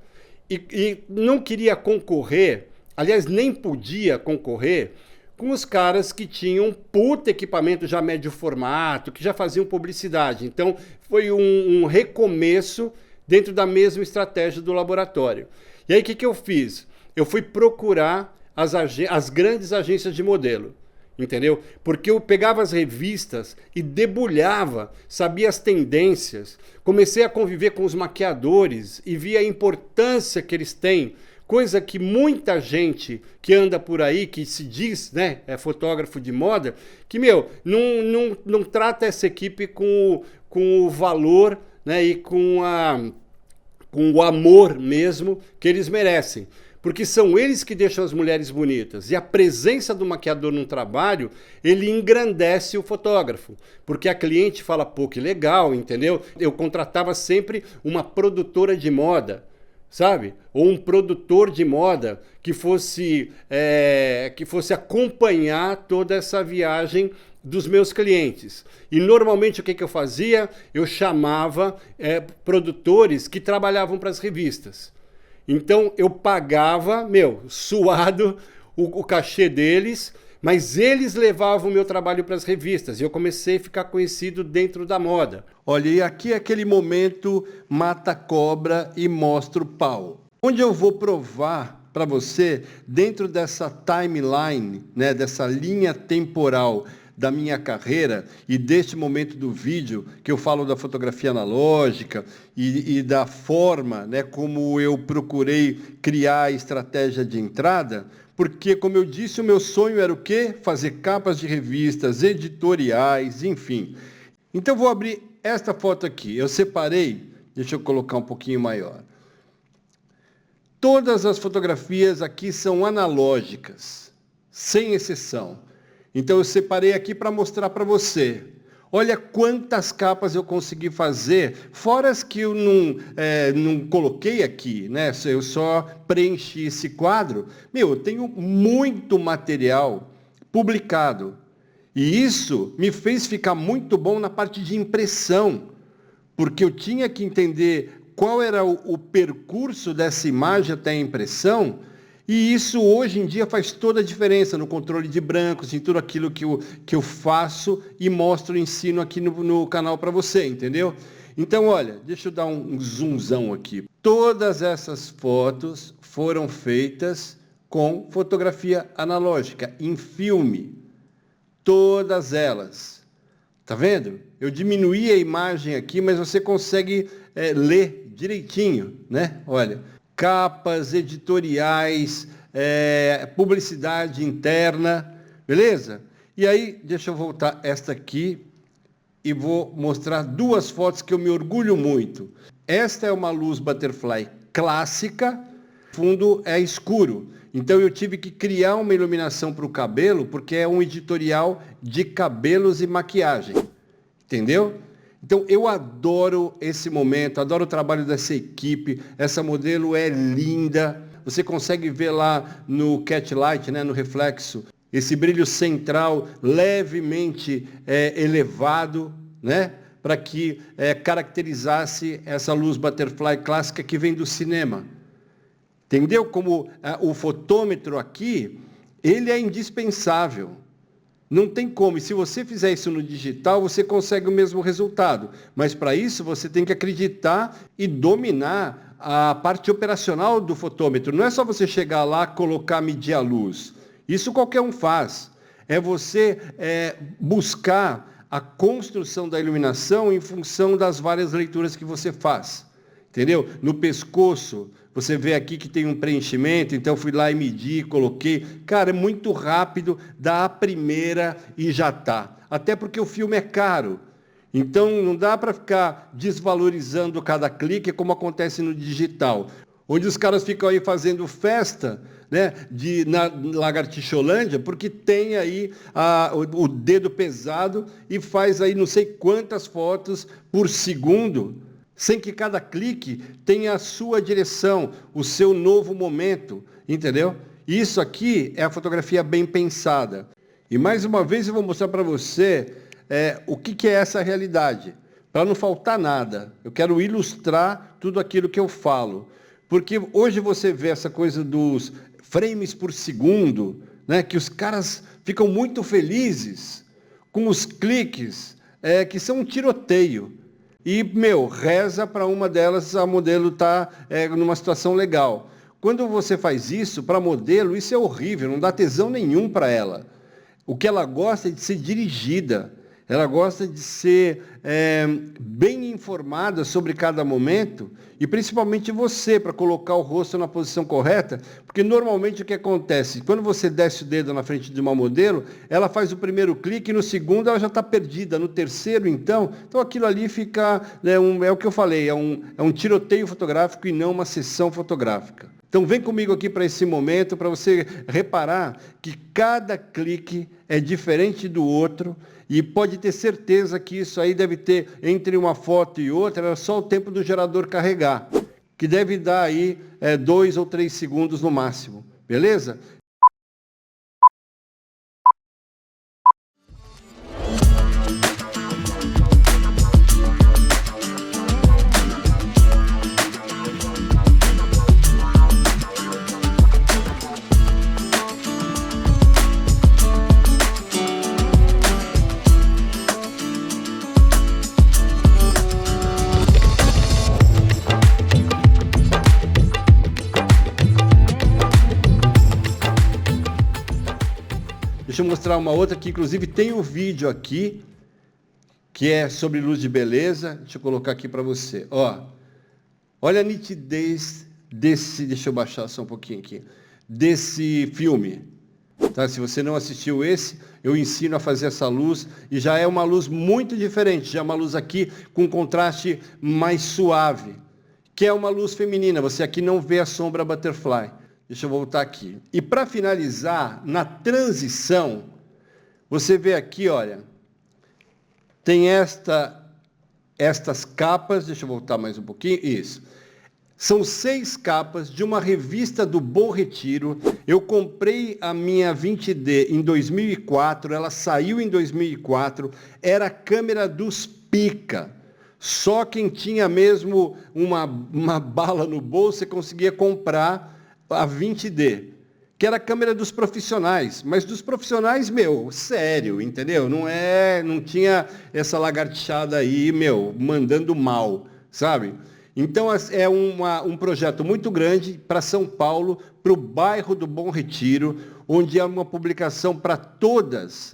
e não queria concorrer, aliás, nem podia concorrer com os caras que tinham puta equipamento já médio formato, que já faziam publicidade. Então, foi um recomeço dentro da mesma estratégia do laboratório. E aí o que eu fiz? Eu fui procurar as grandes agências de modelo. Entendeu? Porque eu pegava as revistas e debulhava, sabia as tendências, comecei a conviver com os maquiadores e via a importância que eles têm, coisa que muita gente que anda por aí, que se diz, né, é fotógrafo de moda, que, não trata essa equipe com o valor, né, e com o amor mesmo que eles merecem. Porque são eles que deixam as mulheres bonitas. E a presença do maquiador num trabalho, ele engrandece o fotógrafo. Porque a cliente fala, pô, que legal, entendeu? Eu contratava sempre uma produtora de moda, sabe? Ou um produtor de moda que fosse acompanhar toda essa viagem dos meus clientes. E normalmente o que eu fazia? Eu chamava produtores que trabalhavam para as revistas. Então eu pagava, suado, o cachê deles, mas eles levavam o meu trabalho para as revistas e eu comecei a ficar conhecido dentro da moda. Olha, e aqui é aquele momento mata a cobra e mostra o pau. Onde eu vou provar para você, dentro dessa timeline, né, dessa linha temporal da minha carreira e deste momento do vídeo que eu falo da fotografia analógica e da forma, né, como eu procurei criar a estratégia de entrada, porque, como eu disse, o meu sonho era o quê? Fazer capas de revistas, editoriais, enfim. Então, vou abrir esta foto aqui. Eu separei, deixa eu colocar um pouquinho maior. Todas as fotografias aqui são analógicas, sem exceção. Então eu separei aqui para mostrar para você. Olha quantas capas eu consegui fazer, fora as que eu não coloquei aqui, né? Eu só preenchi esse quadro. Eu tenho muito material publicado. E isso me fez ficar muito bom na parte de impressão, porque eu tinha que entender qual era o percurso dessa imagem até a impressão. E isso, hoje em dia, faz toda a diferença no controle de brancos, em tudo aquilo que eu faço e mostro, ensino aqui no canal para você, entendeu? Então, olha, deixa eu dar um zoomzão aqui. Todas essas fotos foram feitas com fotografia analógica, em filme. Todas elas. Tá vendo? Eu diminuí a imagem aqui, mas você consegue ler direitinho, né? Olha. Capas, editoriais, publicidade interna, beleza? E aí, deixa eu voltar esta aqui e vou mostrar duas fotos que eu me orgulho muito. Esta é uma luz butterfly clássica, o fundo é escuro. Então eu tive que criar uma iluminação para o cabelo, porque é um editorial de cabelos e maquiagem, entendeu? Então, eu adoro esse momento, adoro o trabalho dessa equipe, essa modelo é linda, você consegue ver lá no catlight, né, no reflexo, esse brilho central levemente elevado, né, para que caracterizasse essa luz butterfly clássica que vem do cinema. Entendeu como o fotômetro aqui, ele é indispensável. Não tem como, e se você fizer isso no digital, você consegue o mesmo resultado. Mas para isso você tem que acreditar e dominar a parte operacional do fotômetro. Não é só você chegar lá, colocar, medir a luz. Isso qualquer um faz. É você buscar a construção da iluminação em função das várias leituras que você faz. Entendeu? No pescoço, você vê aqui que tem um preenchimento, então fui lá e medi, coloquei. Cara, é muito rápido, dá a primeira e já está. Até porque o filme é caro. Então não dá para ficar desvalorizando cada clique, como acontece no digital. Onde os caras ficam aí fazendo festa, né, na Lagartixolândia, porque tem aí o dedo pesado e faz aí não sei quantas fotos por segundo, sem que cada clique tenha a sua direção, o seu novo momento, entendeu? Isso aqui é a fotografia bem pensada. E mais uma vez eu vou mostrar para você o que é essa realidade, para não faltar nada. Eu quero ilustrar tudo aquilo que eu falo. Porque hoje você vê essa coisa dos frames por segundo, né, que os caras ficam muito felizes com os cliques, que são um tiroteio. e, reza para uma delas a modelo tá numa situação legal. Quando você faz isso, para modelo, isso é horrível, não dá tesão nenhum para ela. O que ela gosta é de ser dirigida, ela gosta de ser bem informada sobre cada momento, e principalmente você, para colocar o rosto na posição correta, porque normalmente o que acontece, quando você desce o dedo na frente de uma modelo, ela faz o primeiro clique, e no segundo ela já está perdida, no terceiro então aquilo ali fica, é o que eu falei, é um tiroteio fotográfico e não uma sessão fotográfica. Então vem comigo aqui para esse momento, para você reparar que cada clique é diferente do outro, e pode ter certeza que isso aí deve ter, entre uma foto e outra, era só o tempo do gerador carregar, que deve dar aí 2 ou 3 segundos no máximo, beleza? Deixa eu mostrar uma outra que, inclusive, tem um vídeo aqui, que é sobre luz de beleza. Deixa eu colocar aqui para você. Olha a nitidez desse... Deixa eu baixar só um pouquinho aqui. Desse filme. Tá? Se você não assistiu esse, eu ensino a fazer essa luz. E já é uma luz muito diferente. Já é uma luz aqui com contraste mais suave. Que é uma luz feminina. Você aqui não vê a sombra butterfly. Deixa eu voltar aqui. E para finalizar, na transição, você vê aqui, olha, tem estas capas, deixa eu voltar mais um pouquinho, isso. São 6 capas de uma revista do Bom Retiro. Eu comprei a minha 20D em 2004, ela saiu em 2004, era a câmera dos pica. Só quem tinha mesmo uma bala no bolso, você conseguia comprar a 20D, que era a câmera dos profissionais, mas dos profissionais, sério, entendeu? Não tinha essa lagartixada aí, mandando mal, sabe? Então é um projeto muito grande para São Paulo, para o bairro do Bom Retiro, onde é uma publicação para todos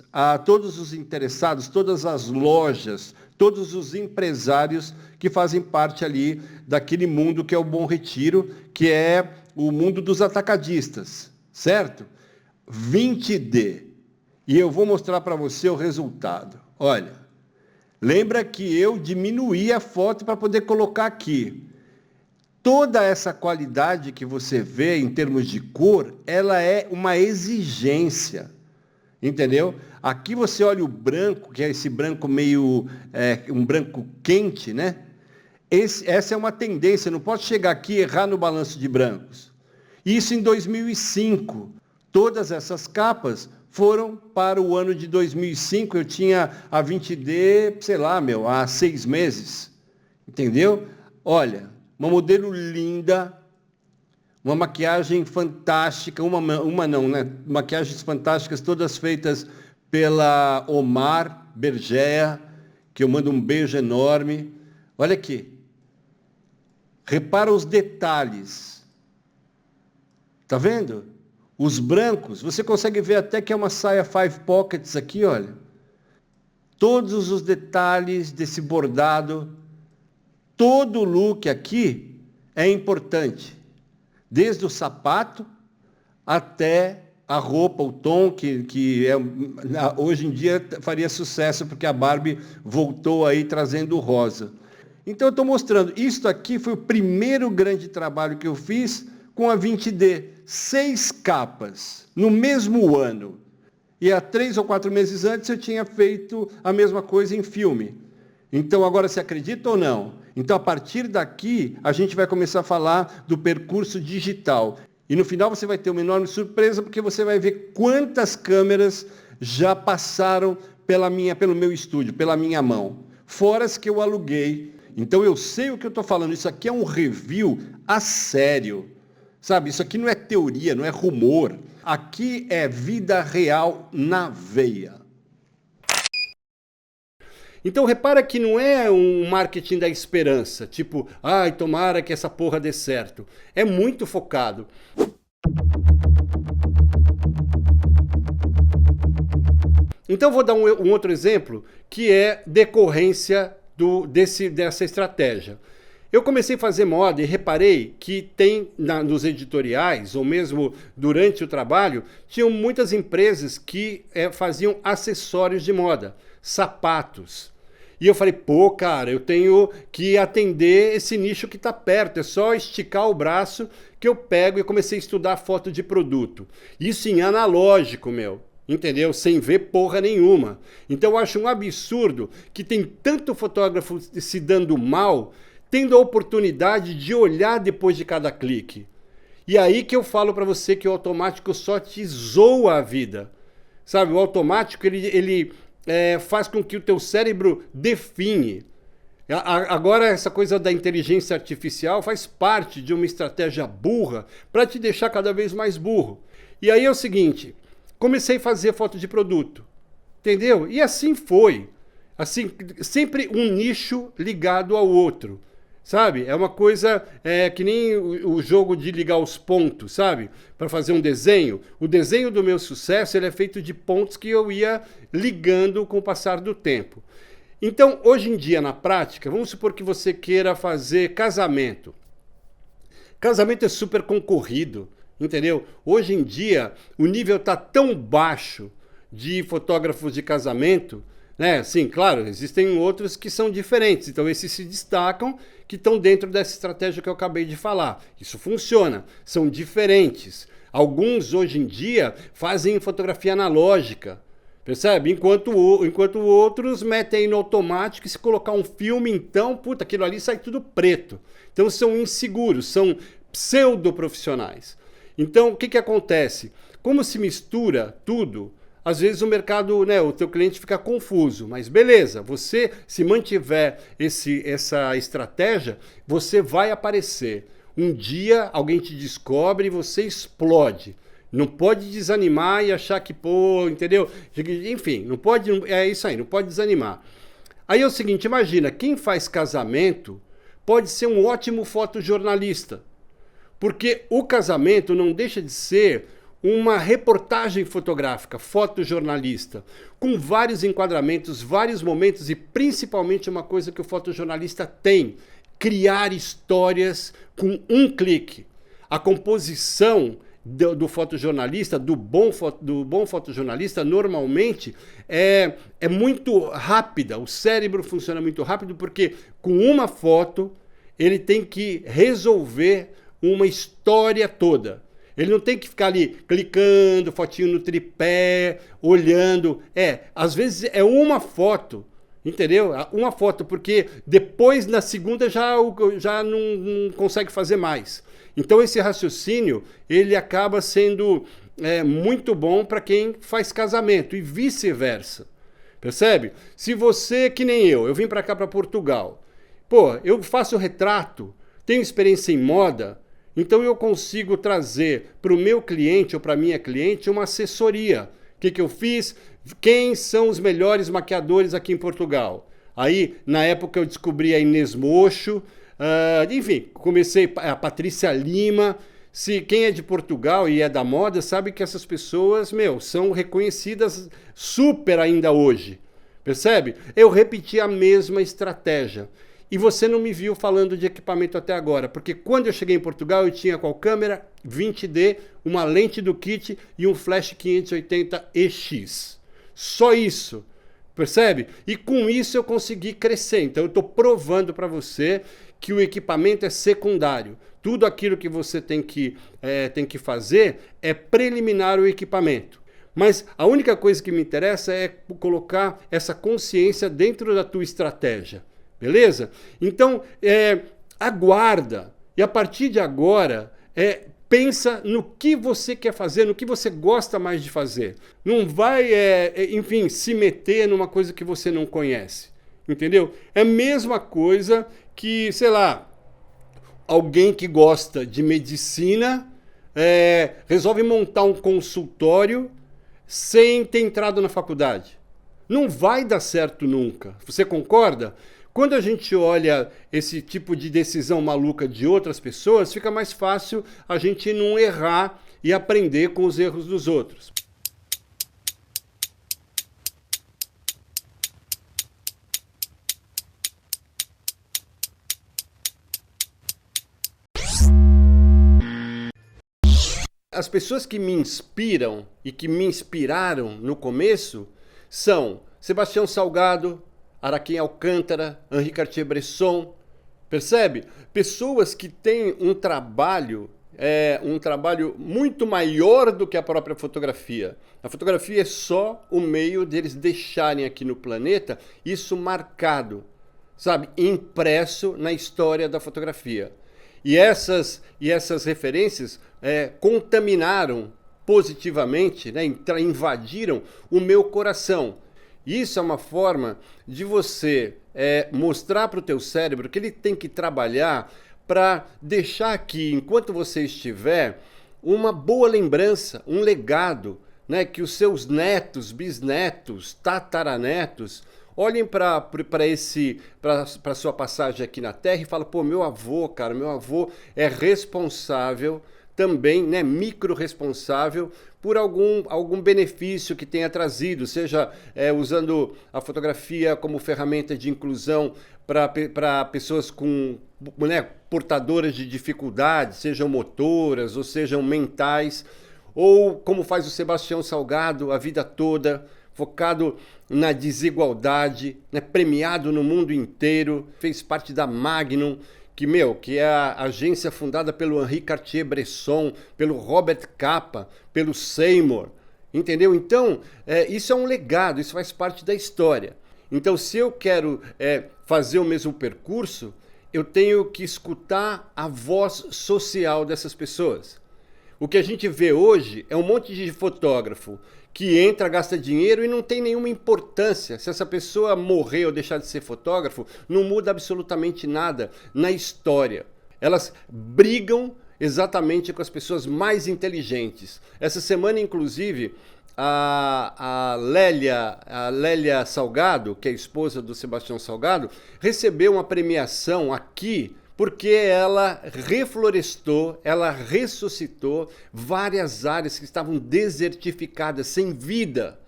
os interessados, todas as lojas, todos os empresários que fazem parte ali daquele mundo que é o Bom Retiro, que é o mundo dos atacadistas, certo? 20D. E eu vou mostrar para você o resultado. Olha, lembra que eu diminuí a foto para poder colocar aqui. Toda essa qualidade que você vê em termos de cor, ela é uma exigência, entendeu? Aqui você olha o branco, que é esse branco meio, um branco quente, né? Essa é uma tendência, não pode chegar aqui e errar no balanço de brancos. Isso em 2005. Todas essas capas foram para o ano de 2005. Eu tinha a 20D, sei lá, há 6 meses. Entendeu? Olha, uma modelo linda, uma maquiagem fantástica, uma não, né? Maquiagens fantásticas, todas feitas pela Omar Bergea, que eu mando um beijo enorme. Olha aqui. Repara os detalhes. Tá vendo? Os brancos, você consegue ver até que é uma saia 5 pockets aqui, olha. Todos os detalhes desse bordado, todo o look aqui é importante. Desde o sapato até a roupa, o tom, que hoje em dia faria sucesso, porque a Barbie voltou aí trazendo o rosa. Então eu estou mostrando, isto aqui foi o primeiro grande trabalho que eu fiz com a 20D. 6 capas no mesmo ano. E há 3 ou 4 meses antes eu tinha feito a mesma coisa em filme. Então agora você acredita ou não? Então a partir daqui a gente vai começar a falar do percurso digital. E no final você vai ter uma enorme surpresa, porque você vai ver quantas câmeras já passaram pelo meu estúdio, pela minha mão. Fora as que eu aluguei. Então eu sei o que eu estou falando. Isso aqui é um review a sério. Sabe, isso aqui não é teoria, não é rumor. Aqui é vida real na veia. Então repara que não é um marketing da esperança, tipo, ai, tomara que essa porra dê certo. É muito focado. Então vou dar um outro exemplo, que é decorrência dessa estratégia. Eu comecei a fazer moda e reparei que tem nos editoriais, ou mesmo durante o trabalho, tinham muitas empresas que faziam acessórios de moda, sapatos. E eu falei, pô, cara, eu tenho que atender esse nicho que está perto, é só esticar o braço que eu pego, e comecei a estudar foto de produto. Isso em analógico, meu. Entendeu? Sem ver porra nenhuma. Então eu acho um absurdo que tem tanto fotógrafo se dando mal, tendo a oportunidade de olhar depois de cada clique. E aí que eu falo para você que o automático só te zoa a vida. Sabe, o automático ele faz com que o teu cérebro define. Agora essa coisa da inteligência artificial faz parte de uma estratégia burra para te deixar cada vez mais burro. E aí é o seguinte... Comecei a fazer foto de produto, entendeu? E assim foi. Assim, sempre um nicho ligado ao outro, sabe? É uma coisa que nem o jogo de ligar os pontos, sabe? Para fazer um desenho. O desenho do meu sucesso ele é feito de pontos que eu ia ligando com o passar do tempo. Então, hoje em dia, na prática, vamos supor que você queira fazer casamento. Casamento é super concorrido. Entendeu? Hoje em dia, o nível está tão baixo de fotógrafos de casamento, né? Sim, claro, existem outros que são diferentes. Então, esses se destacam, que estão dentro dessa estratégia que eu acabei de falar. Isso funciona, são diferentes. Alguns, hoje em dia, fazem fotografia analógica, percebe? Enquanto outros metem aí no automático, e se colocar um filme, então, puta, aquilo ali sai tudo preto. Então, são inseguros, são pseudo-profissionais. Então, o que acontece? Como se mistura tudo, às vezes o mercado, né, o teu cliente fica confuso, mas beleza, você se mantiver essa estratégia, você vai aparecer. Um dia alguém te descobre e você explode. Não pode desanimar e achar que, pô, entendeu? Enfim, não pode, é isso aí, não pode desanimar. Aí é o seguinte, imagina, quem faz casamento pode ser um ótimo fotojornalista. Porque o casamento não deixa de ser uma reportagem fotográfica, fotojornalista, com vários enquadramentos, vários momentos e principalmente uma coisa que o fotojornalista tem, criar histórias com um clique. A composição do fotojornalista, do bom fotojornalista, normalmente é muito rápida, o cérebro funciona muito rápido porque com uma foto ele tem que resolver uma história toda. Ele não tem que ficar ali clicando, fotinho no tripé, olhando. Às vezes é uma foto, entendeu? Uma foto, porque depois na segunda já não consegue fazer mais. Então esse raciocínio, ele acaba sendo muito bom para quem faz casamento e vice-versa. Percebe? Se você, que nem eu vim para cá, para Portugal. Pô, eu faço retrato, tenho experiência em moda, então eu consigo trazer para o meu cliente ou para a minha cliente uma assessoria. O que eu fiz? Quem são os melhores maquiadores aqui em Portugal? Aí, na época, eu descobri a Inês Mocho, enfim, comecei a Patrícia Lima. Quem é de Portugal e é da moda sabe que essas pessoas, são reconhecidas super ainda hoje. Percebe? Eu repeti a mesma estratégia. E você não me viu falando de equipamento até agora, porque quando eu cheguei em Portugal eu tinha qual câmera? 20D, uma lente do kit e um flash 580 EX. Só isso, percebe? E com isso eu consegui crescer. Então eu estou provando para você que o equipamento é secundário. Tudo aquilo que você tem que fazer é preliminar ao equipamento. Mas a única coisa que me interessa é colocar essa consciência dentro da tua estratégia. Beleza? Então, aguarda. E a partir de agora, pensa no que você quer fazer, no que você gosta mais de fazer. Não vai, enfim, se meter numa coisa que você não conhece. Entendeu? É a mesma coisa que, sei lá, alguém que gosta de medicina resolve montar um consultório sem ter entrado na faculdade. Não vai dar certo nunca. Você concorda? Quando a gente olha esse tipo de decisão maluca de outras pessoas, fica mais fácil a gente não errar e aprender com os erros dos outros. As pessoas que me inspiram e que me inspiraram no começo são Sebastião Salgado, Araquém Alcântara, Henri Cartier-Bresson, percebe? Pessoas que têm um trabalho muito maior do que a própria fotografia. A fotografia é só o meio deles deixarem aqui no planeta isso marcado, sabe? Impresso na história da fotografia. E essas referências contaminaram positivamente, né, invadiram o meu coração. Isso é uma forma de você mostrar para o teu cérebro que ele tem que trabalhar para deixar aqui, enquanto você estiver, uma boa lembrança, um legado, né, que os seus netos, bisnetos, tataranetos olhem para a sua passagem aqui na Terra e falem, pô, meu avô é responsável também, né, micro-responsável por algum benefício que tenha trazido, seja usando a fotografia como ferramenta de inclusão para pessoas com, né, portadoras de dificuldades, sejam motoras ou sejam mentais, ou como faz o Sebastião Salgado a vida toda, focado na desigualdade, né, premiado no mundo inteiro, fez parte da Magnum, que é a agência fundada pelo Henri Cartier-Bresson, pelo Robert Capa, pelo Seymour, entendeu? Então, isso é um legado, isso faz parte da história. Então, se eu quero fazer o mesmo percurso, eu tenho que escutar a voz social dessas pessoas. O que a gente vê hoje é um monte de fotógrafo que entra, gasta dinheiro e não tem nenhuma importância. Se essa pessoa morrer ou deixar de ser fotógrafo, não muda absolutamente nada na história. Elas brigam exatamente com as pessoas mais inteligentes. Essa semana, inclusive, a Lélia Salgado, que é a esposa do Sebastião Salgado, recebeu uma premiação aqui porque ela reflorestou, ela ressuscitou várias áreas que estavam desertificadas, sem vida.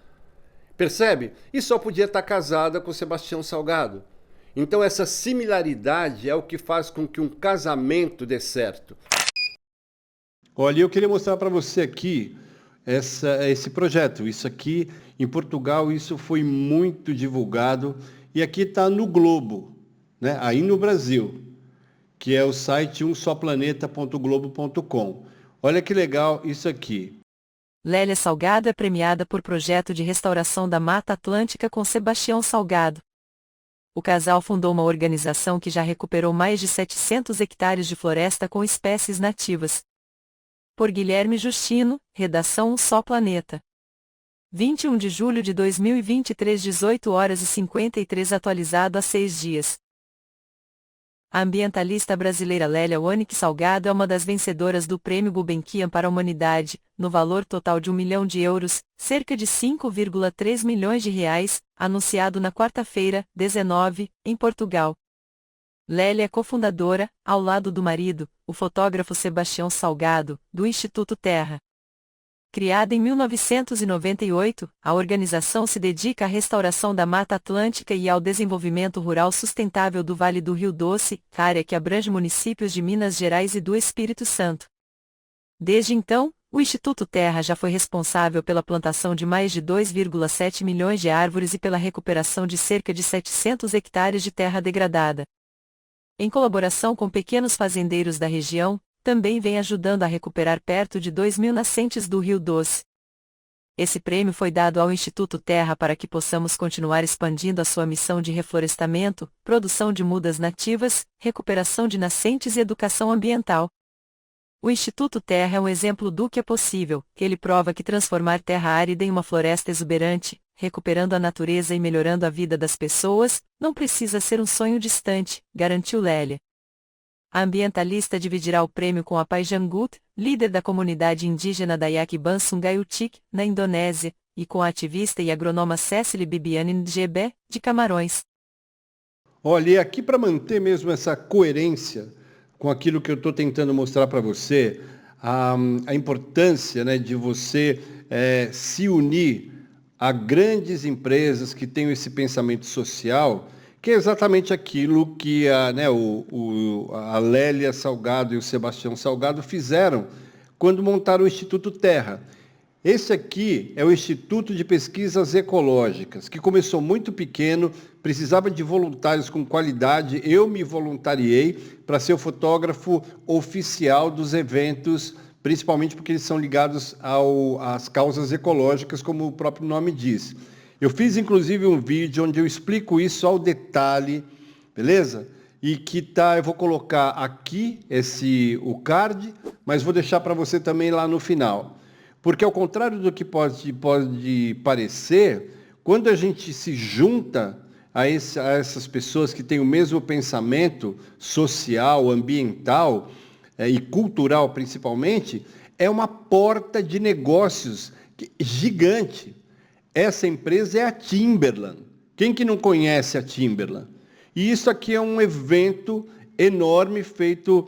Percebe? E só podia estar casada com Sebastião Salgado. Então essa similaridade é o que faz com que um casamento dê certo. Olha, eu queria mostrar para você aqui esse projeto. Isso aqui, em Portugal, isso foi muito divulgado. E aqui está no Globo, né? Aí no Brasil, que é o site umsoplaneta.globo.com. Olha que legal isso aqui. Lélia Salgado é premiada por projeto de restauração da Mata Atlântica com Sebastião Salgado. O casal fundou uma organização que já recuperou mais de 700 hectares de floresta com espécies nativas. Por Guilherme Justino, redação Um Só Planeta. 21 de julho de 2023, 18h53, atualizado há 6 dias. A ambientalista brasileira Lélia Wanik Salgado é uma das vencedoras do Prêmio Gulbenkian para a Humanidade, no valor total de 1 milhão de euros, cerca de 5,3 milhões de reais, anunciado na quarta-feira, 19, em Portugal. Lélia é cofundadora, ao lado do marido, o fotógrafo Sebastião Salgado, do Instituto Terra. Criada em 1998, a organização se dedica à restauração da Mata Atlântica e ao desenvolvimento rural sustentável do Vale do Rio Doce, área que abrange municípios de Minas Gerais e do Espírito Santo. Desde então, o Instituto Terra já foi responsável pela plantação de mais de 2,7 milhões de árvores e pela recuperação de cerca de 700 hectares de terra degradada. Em colaboração com pequenos fazendeiros da região, também vem ajudando a recuperar perto de 2.000 nascentes do Rio Doce. Esse prêmio foi dado ao Instituto Terra para que possamos continuar expandindo a sua missão de reflorestamento, produção de mudas nativas, recuperação de nascentes e educação ambiental. O Instituto Terra é um exemplo do que é possível, ele prova que transformar terra árida em uma floresta exuberante, recuperando a natureza e melhorando a vida das pessoas, não precisa ser um sonho distante, garantiu Lélia. A ambientalista dividirá o prêmio com a Pai Janggut, líder da comunidade indígena Dayak Ban Sungai Utik, na Indonésia, e com a ativista e agrônoma Cécile Bibiani Ndjebe, de Camarões. Olha, e aqui para manter mesmo essa coerência com aquilo que eu estou tentando mostrar para você, a importância, né, de você se unir a grandes empresas que têm esse pensamento social, que é exatamente aquilo que a Lélia Salgado e o Sebastião Salgado fizeram quando montaram o Instituto Terra. Esse aqui é o Instituto de Pesquisas Ecológicas, que começou muito pequeno, precisava de voluntários com qualidade. Eu me voluntariei para ser o fotógrafo oficial dos eventos, principalmente porque eles são ligados às causas ecológicas, como o próprio nome diz. Eu fiz, inclusive, um vídeo onde eu explico isso ao detalhe, beleza? E que eu vou colocar aqui o card, mas vou deixar para você também lá no final. Porque, ao contrário do que pode parecer, quando a gente se junta a essas pessoas que têm o mesmo pensamento social, ambiental e cultural, principalmente, é uma porta de negócios gigante. Essa empresa é a Timberland. Quem que não conhece a Timberland? E isso aqui é um evento enorme feito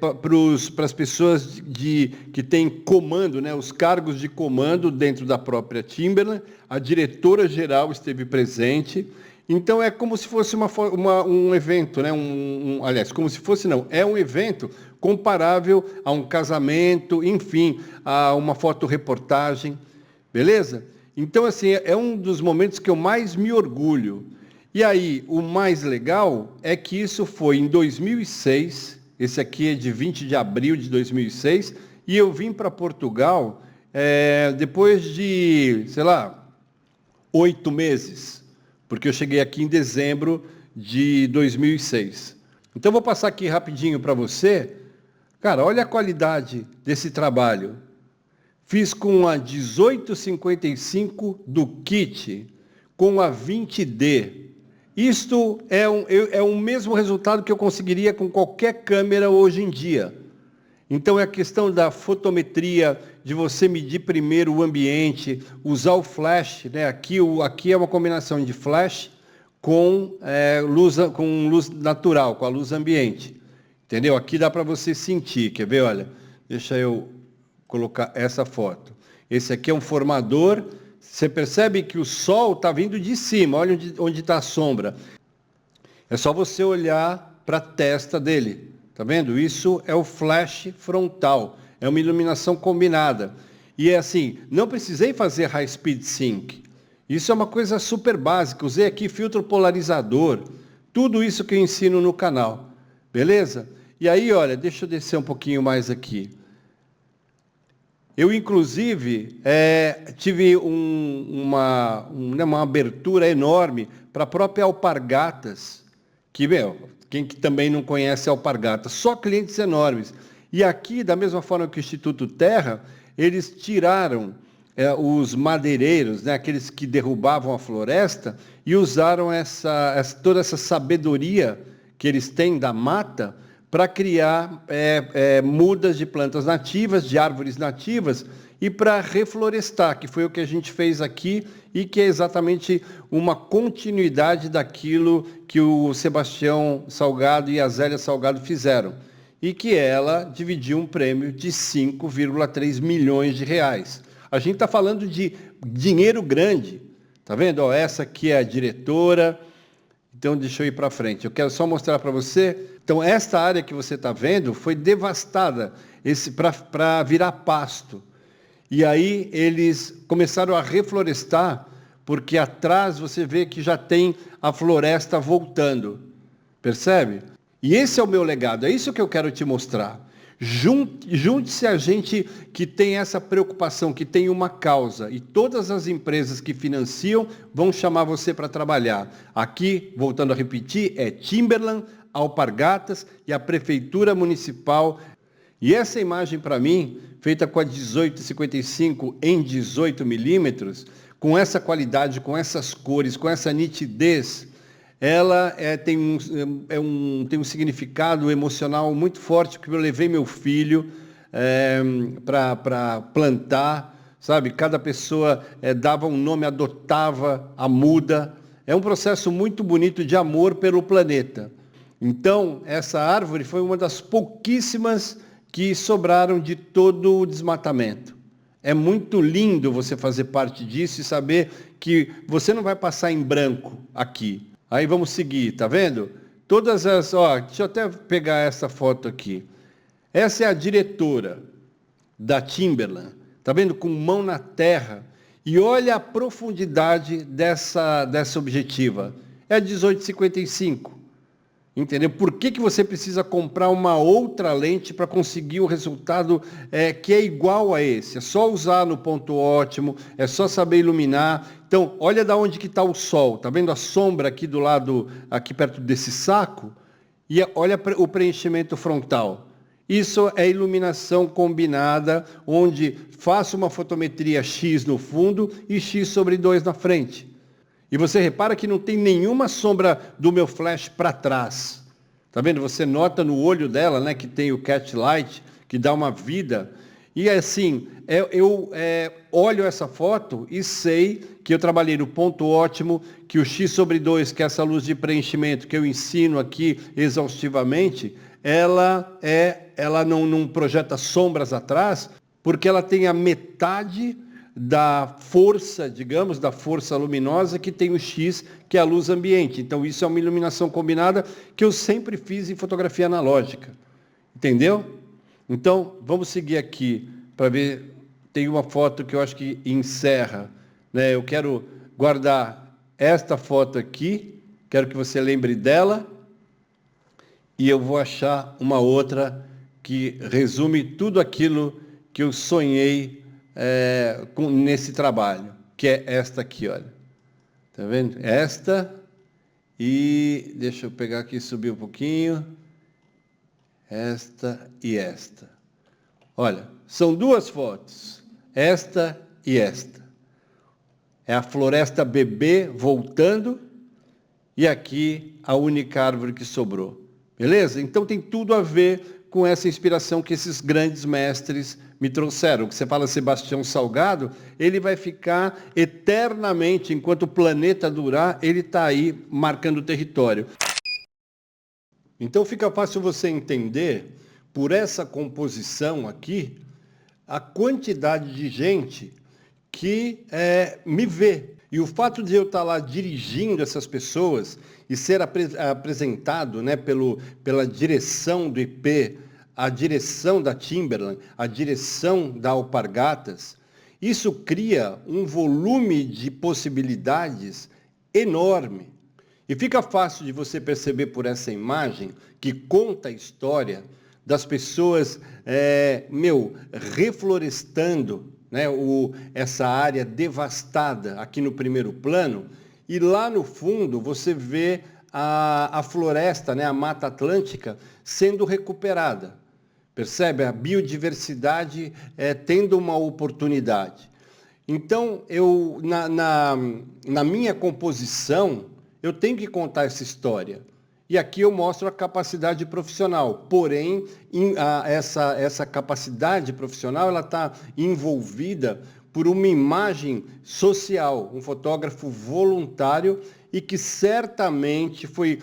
para as pessoas que têm comando, né, os cargos de comando dentro da própria Timberland. A diretora-geral esteve presente. Então é como se fosse um evento, né? Aliás, como se fosse não, é um evento comparável a um casamento, enfim, a uma fotoreportagem, beleza? Então, assim, é um dos momentos que eu mais me orgulho. E aí, o mais legal é que isso foi em 2006, esse aqui é de 20 de abril de 2006, e eu vim para Portugal depois de, 8 meses, porque eu cheguei aqui em dezembro de 2006. Então, vou passar aqui rapidinho para você. Cara, olha a qualidade desse trabalho. Fiz com a 1855 do kit, com a 20D. Isto é o mesmo resultado que eu conseguiria com qualquer câmera hoje em dia. Então, é a questão da fotometria, de você medir primeiro o ambiente, usar o flash, né? Aqui é uma combinação de flash com luz natural, com a luz ambiente. Entendeu? Aqui dá para você sentir, quer ver? Olha, deixa eu colocar essa foto. Esse aqui é um formador. Você percebe que o sol está vindo de cima, olha onde está a sombra. É só você olhar para a testa dele. Está vendo? Isso é o flash frontal. É uma iluminação combinada. E é assim, não precisei fazer high speed sync. Isso é uma coisa super básica. Usei aqui filtro polarizador. Tudo isso que eu ensino no canal. Beleza? E aí, olha, deixa eu descer um pouquinho mais aqui. Eu, inclusive, tive uma abertura enorme para a própria Alpargatas, que, quem que também não conhece Alpargatas, só clientes enormes. E aqui, da mesma forma que o Instituto Terra, eles tiraram os madeireiros, né, aqueles que derrubavam a floresta, e usaram toda essa sabedoria que eles têm da mata para criar mudas de plantas nativas, de árvores nativas, e para reflorestar, que foi o que a gente fez aqui e que é exatamente uma continuidade daquilo que o Sebastião Salgado e a Zélia Salgado fizeram. E que ela dividiu um prêmio de 5,3 milhões de reais. A gente está falando de dinheiro grande. Tá vendo? Ó, essa aqui é a diretora. Então, deixa eu ir para frente. Eu quero só mostrar para você. Então, esta área que você está vendo foi devastada para virar pasto. E aí eles começaram a reflorestar, porque atrás você vê que já tem a floresta voltando. Percebe? E esse é o meu legado, é isso que eu quero te mostrar. Junte-se a gente que tem essa preocupação, que tem uma causa, e todas as empresas que financiam vão chamar você para trabalhar. Aqui, voltando a repetir, é Timberland, Alpargatas e a Prefeitura Municipal. E essa imagem, para mim, feita com a 1855 em 18 milímetros, com essa qualidade, com essas cores, com essa nitidez, ela tem um significado emocional muito forte, porque eu levei meu filho para plantar, sabe? Cada pessoa dava um nome, adotava a muda. É um processo muito bonito de amor pelo planeta. Então, essa árvore foi uma das pouquíssimas que sobraram de todo o desmatamento. É muito lindo você fazer parte disso e saber que você não vai passar em branco aqui. Aí vamos seguir, tá vendo? Todas as... deixa eu até pegar essa foto aqui. Essa é a diretora da Timberland. Tá vendo? Com mão na terra. E olha a profundidade dessa objetiva. É a 1855. Entendeu? Por que você precisa comprar uma outra lente para conseguir o resultado que é igual a esse? É só usar no ponto ótimo, é só saber iluminar. Então, olha da onde que está o sol. Está vendo a sombra aqui do lado, aqui perto desse saco? E olha o preenchimento frontal. Isso é iluminação combinada, onde faço uma fotometria X no fundo e X sobre 2 na frente. E você repara que não tem nenhuma sombra do meu flash para trás. Tá vendo? Você nota no olho dela, né, que tem o catch light, que dá uma vida. E assim, eu olho essa foto e sei que eu trabalhei no ponto ótimo, que o X sobre 2, que é essa luz de preenchimento que eu ensino aqui exaustivamente, ela não projeta sombras atrás, porque ela tem a metade da força, digamos, da força luminosa que tem o X, que é a luz ambiente. Então, isso é uma iluminação combinada que eu sempre fiz em fotografia analógica. Entendeu? Então, vamos seguir aqui para ver. Tem uma foto que eu acho que encerra. Né? Eu quero guardar esta foto aqui, quero que você lembre dela, e eu vou achar uma outra que resume tudo aquilo que eu sonhei nesse trabalho, que é esta aqui, olha. Tá vendo? Esta, e deixa eu pegar aqui e subir um pouquinho. Esta e esta. Olha, são duas fotos, esta e esta. É a floresta bebê voltando, e aqui a única árvore que sobrou. Beleza? Então tem tudo a ver com essa inspiração que esses grandes mestres me trouxeram. Que você fala Sebastião Salgado, ele vai ficar eternamente, enquanto o planeta durar, ele está aí marcando o território. Então fica fácil você entender, por essa composição aqui, a quantidade de gente que me vê. E o fato de eu estar lá dirigindo essas pessoas e ser apresentado, né, pela direção do IP, a direção da Timberland, a direção da Alpargatas, isso cria um volume de possibilidades enorme. E fica fácil de você perceber por essa imagem que conta a história das pessoas, reflorestando, né, essa área devastada aqui no primeiro plano, e lá no fundo você vê a floresta, né, a Mata Atlântica, sendo recuperada. Percebe? A biodiversidade tendo uma oportunidade. Então, na minha composição, eu tenho que contar essa história. E aqui eu mostro a capacidade profissional. Porém, essa capacidade profissional ela está envolvida por uma imagem social, um fotógrafo voluntário e que certamente foi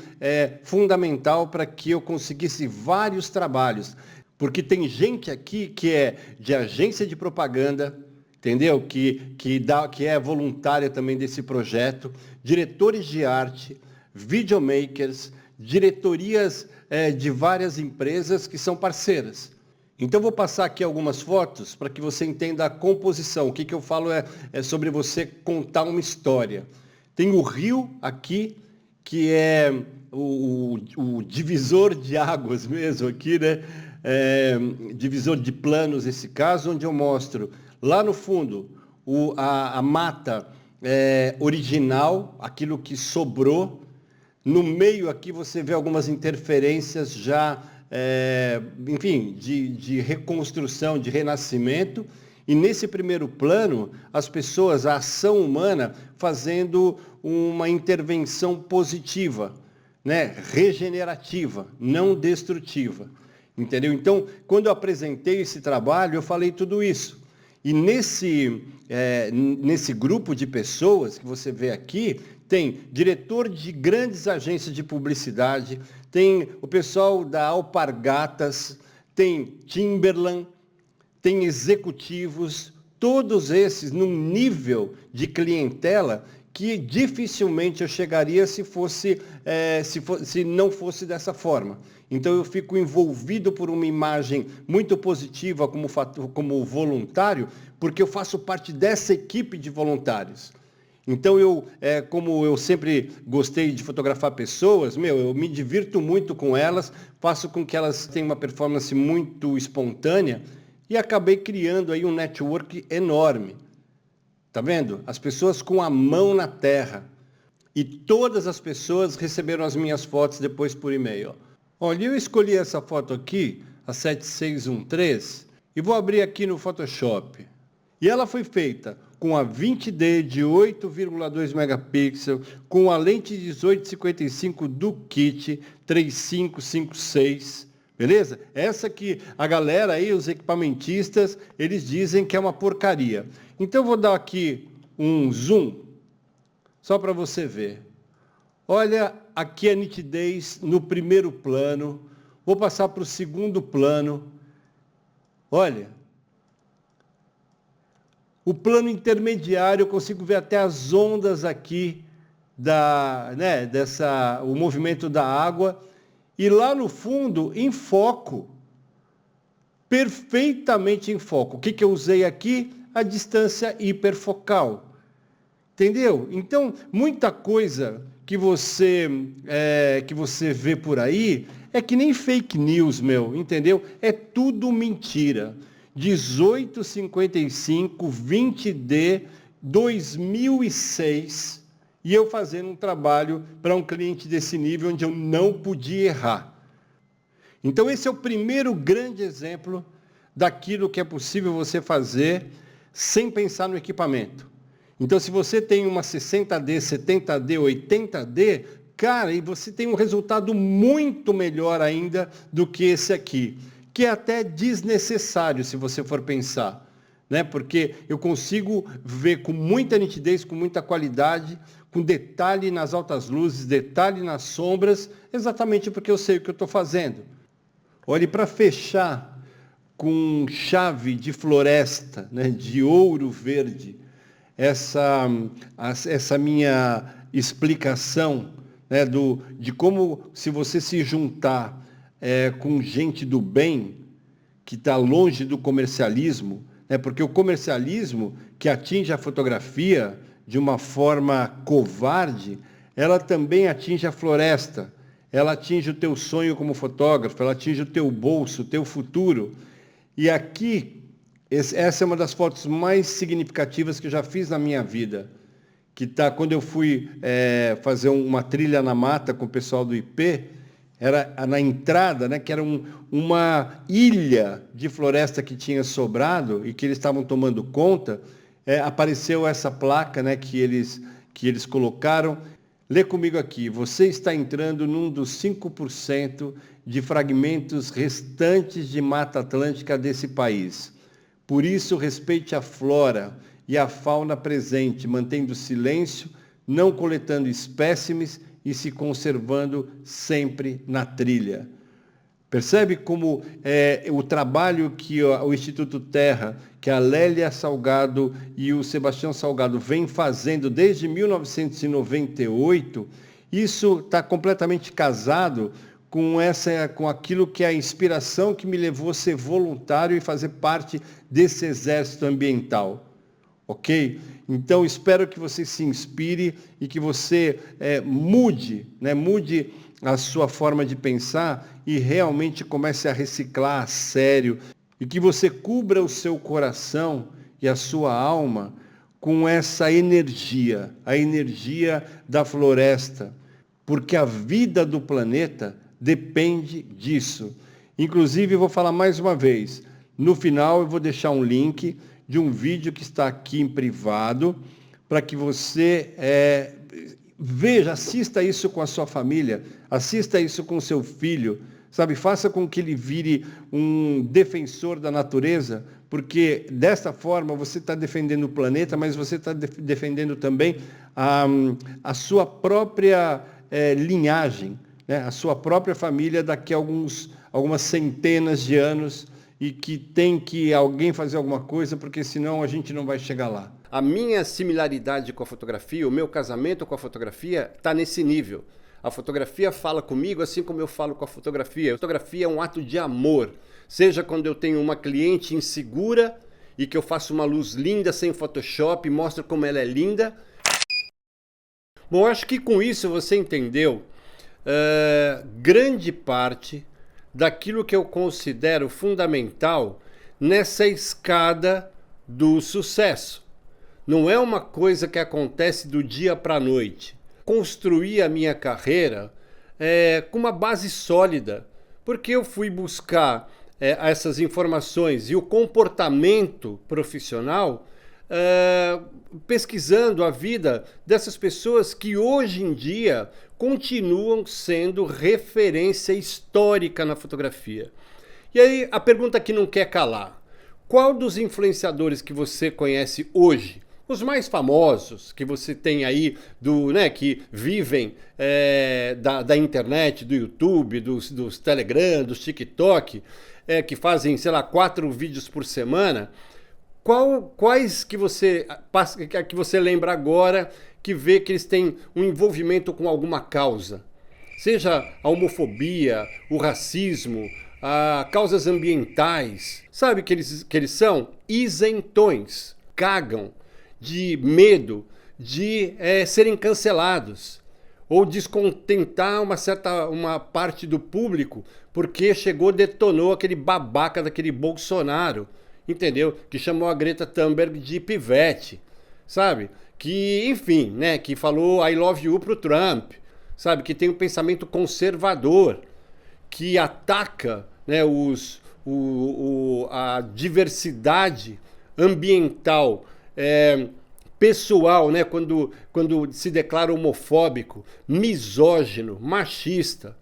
fundamental para que eu conseguisse vários trabalhos. Porque tem gente aqui que é de agência de propaganda, entendeu? Que é voluntária também desse projeto, diretores de arte, videomakers, diretorias de várias empresas que são parceiras. Então, vou passar aqui algumas fotos para que você entenda a composição. O que eu falo é sobre você contar uma história. Tem o rio aqui, que é o divisor de águas mesmo aqui, né? Divisor de planos, esse caso, onde eu mostro lá no fundo a mata original, aquilo que sobrou. No meio aqui você vê algumas interferências já, enfim, de reconstrução, de renascimento. E nesse primeiro plano, as pessoas, a ação humana, fazendo uma intervenção positiva, né? Regenerativa, não destrutiva. Entendeu? Então, quando eu apresentei esse trabalho, eu falei tudo isso. E nesse grupo de pessoas que você vê aqui, tem diretor de grandes agências de publicidade, tem o pessoal da Alpargatas, tem Timberland, tem executivos, todos esses num nível de clientela que dificilmente eu chegaria se não fosse dessa forma. Então eu fico envolvido por uma imagem muito positiva como voluntário, porque eu faço parte dessa equipe de voluntários. Então como eu sempre gostei de fotografar pessoas, eu me divirto muito com elas, faço com que elas tenham uma performance muito espontânea e acabei criando aí um network enorme. Tá vendo? As pessoas com a mão na terra. E todas as pessoas receberam as minhas fotos depois por e-mail. Olha, eu escolhi essa foto aqui, a 7613, e vou abrir aqui no Photoshop. E ela foi feita com a 20D de 8,2 megapixels, com a lente 1855 do kit 3556. Beleza? Essa que a galera aí, os equipamentistas, eles dizem que é uma porcaria. Então eu vou dar aqui um zoom, só para você ver. Olha aqui a nitidez no primeiro plano. Vou passar para o segundo plano. Olha. O plano intermediário, eu consigo ver até as ondas aqui, o movimento da água. E lá no fundo, em foco, perfeitamente em foco. O que eu usei aqui? A distância hiperfocal. Entendeu? Então, muita coisa que você vê por aí é que nem fake news, entendeu? É tudo mentira. 1855, 20D, 2006... e eu fazendo um trabalho para um cliente desse nível onde eu não podia errar. Então esse é o primeiro grande exemplo daquilo que é possível você fazer sem pensar no equipamento. Então se você tem uma 60D, 70D, 80D, cara, e você tem um resultado muito melhor ainda do que esse aqui, que é até desnecessário se você for pensar, né? Porque eu consigo ver com muita nitidez, com muita qualidade, com detalhe nas altas luzes, detalhe nas sombras, exatamente porque eu sei o que eu estou fazendo. Olhe, para fechar com chave de floresta, né, de ouro verde, essa minha explicação, né, de como, se você se juntar com gente do bem, que está longe do comercialismo, né, porque o comercialismo que atinge a fotografia de uma forma covarde, ela também atinge a floresta, ela atinge o teu sonho como fotógrafo, ela atinge o teu bolso, o teu futuro. E aqui, essa é uma das fotos mais significativas que eu já fiz na minha vida, que está quando eu fui fazer uma trilha na mata com o pessoal do IP, era na entrada, né, que era uma ilha de floresta que tinha sobrado e que eles estavam tomando conta. Apareceu essa placa, né, que eles colocaram. Lê comigo aqui. Você está entrando num dos 5% de fragmentos restantes de Mata Atlântica desse país. Por isso, respeite a flora e a fauna presente, mantendo silêncio, não coletando espécimes e se conservando sempre na trilha. Percebe como o trabalho que o Instituto Terra, que a Lélia Salgado e o Sebastião Salgado vêm fazendo desde 1998, isso está completamente casado com aquilo que é a inspiração que me levou a ser voluntário e fazer parte desse exército ambiental. Ok? Então, espero que você se inspire e que você mude a sua forma de pensar e realmente comece a reciclar a sério e que você cubra o seu coração e a sua alma com essa energia, a energia da floresta, porque a vida do planeta depende disso. Inclusive, vou falar mais uma vez, no final eu vou deixar um link de um vídeo que está aqui em privado, para que você veja, assista isso com a sua família, assista isso com o seu filho, sabe? Faça com que ele vire um defensor da natureza, porque desta forma você está defendendo o planeta, mas você está defendendo também a sua própria linhagem, né? A sua própria família daqui a algumas centenas de anos, e que tem que alguém fazer alguma coisa, porque senão a gente não vai chegar lá. A minha similaridade com a fotografia, o meu casamento com a fotografia está nesse nível. A fotografia fala comigo assim como eu falo com a fotografia. A fotografia é um ato de amor. Seja quando eu tenho uma cliente insegura e que eu faço uma luz linda sem Photoshop e mostro como ela é linda. Bom, acho que com isso você entendeu grande parte daquilo que eu considero fundamental nessa escada do sucesso. Não é uma coisa que acontece do dia para a noite. Construí a minha carreira com uma base sólida, porque eu fui buscar essas informações e o comportamento profissional pesquisando a vida dessas pessoas que hoje em dia continuam sendo referência histórica na fotografia. E aí a pergunta que não quer calar: qual dos influenciadores que você conhece hoje, os mais famosos que você tem aí, que vivem da internet, do YouTube, dos Telegram, dos TikTok, que fazem, sei lá, 4 vídeos por semana, quais que você lembra agora que vê que eles têm um envolvimento com alguma causa? Seja a homofobia, o racismo, causas ambientais. Sabe que eles são isentões, cagam de medo de serem cancelados ou descontentar uma parte do público porque detonou aquele babaca daquele Bolsonaro, entendeu? Que chamou a Greta Thunberg de pivete, sabe? Que, enfim, né? Que falou I love you pro Trump, sabe? Que tem um pensamento conservador, que ataca, né, a diversidade ambiental, pessoal, né? Quando se declara homofóbico, misógino, machista.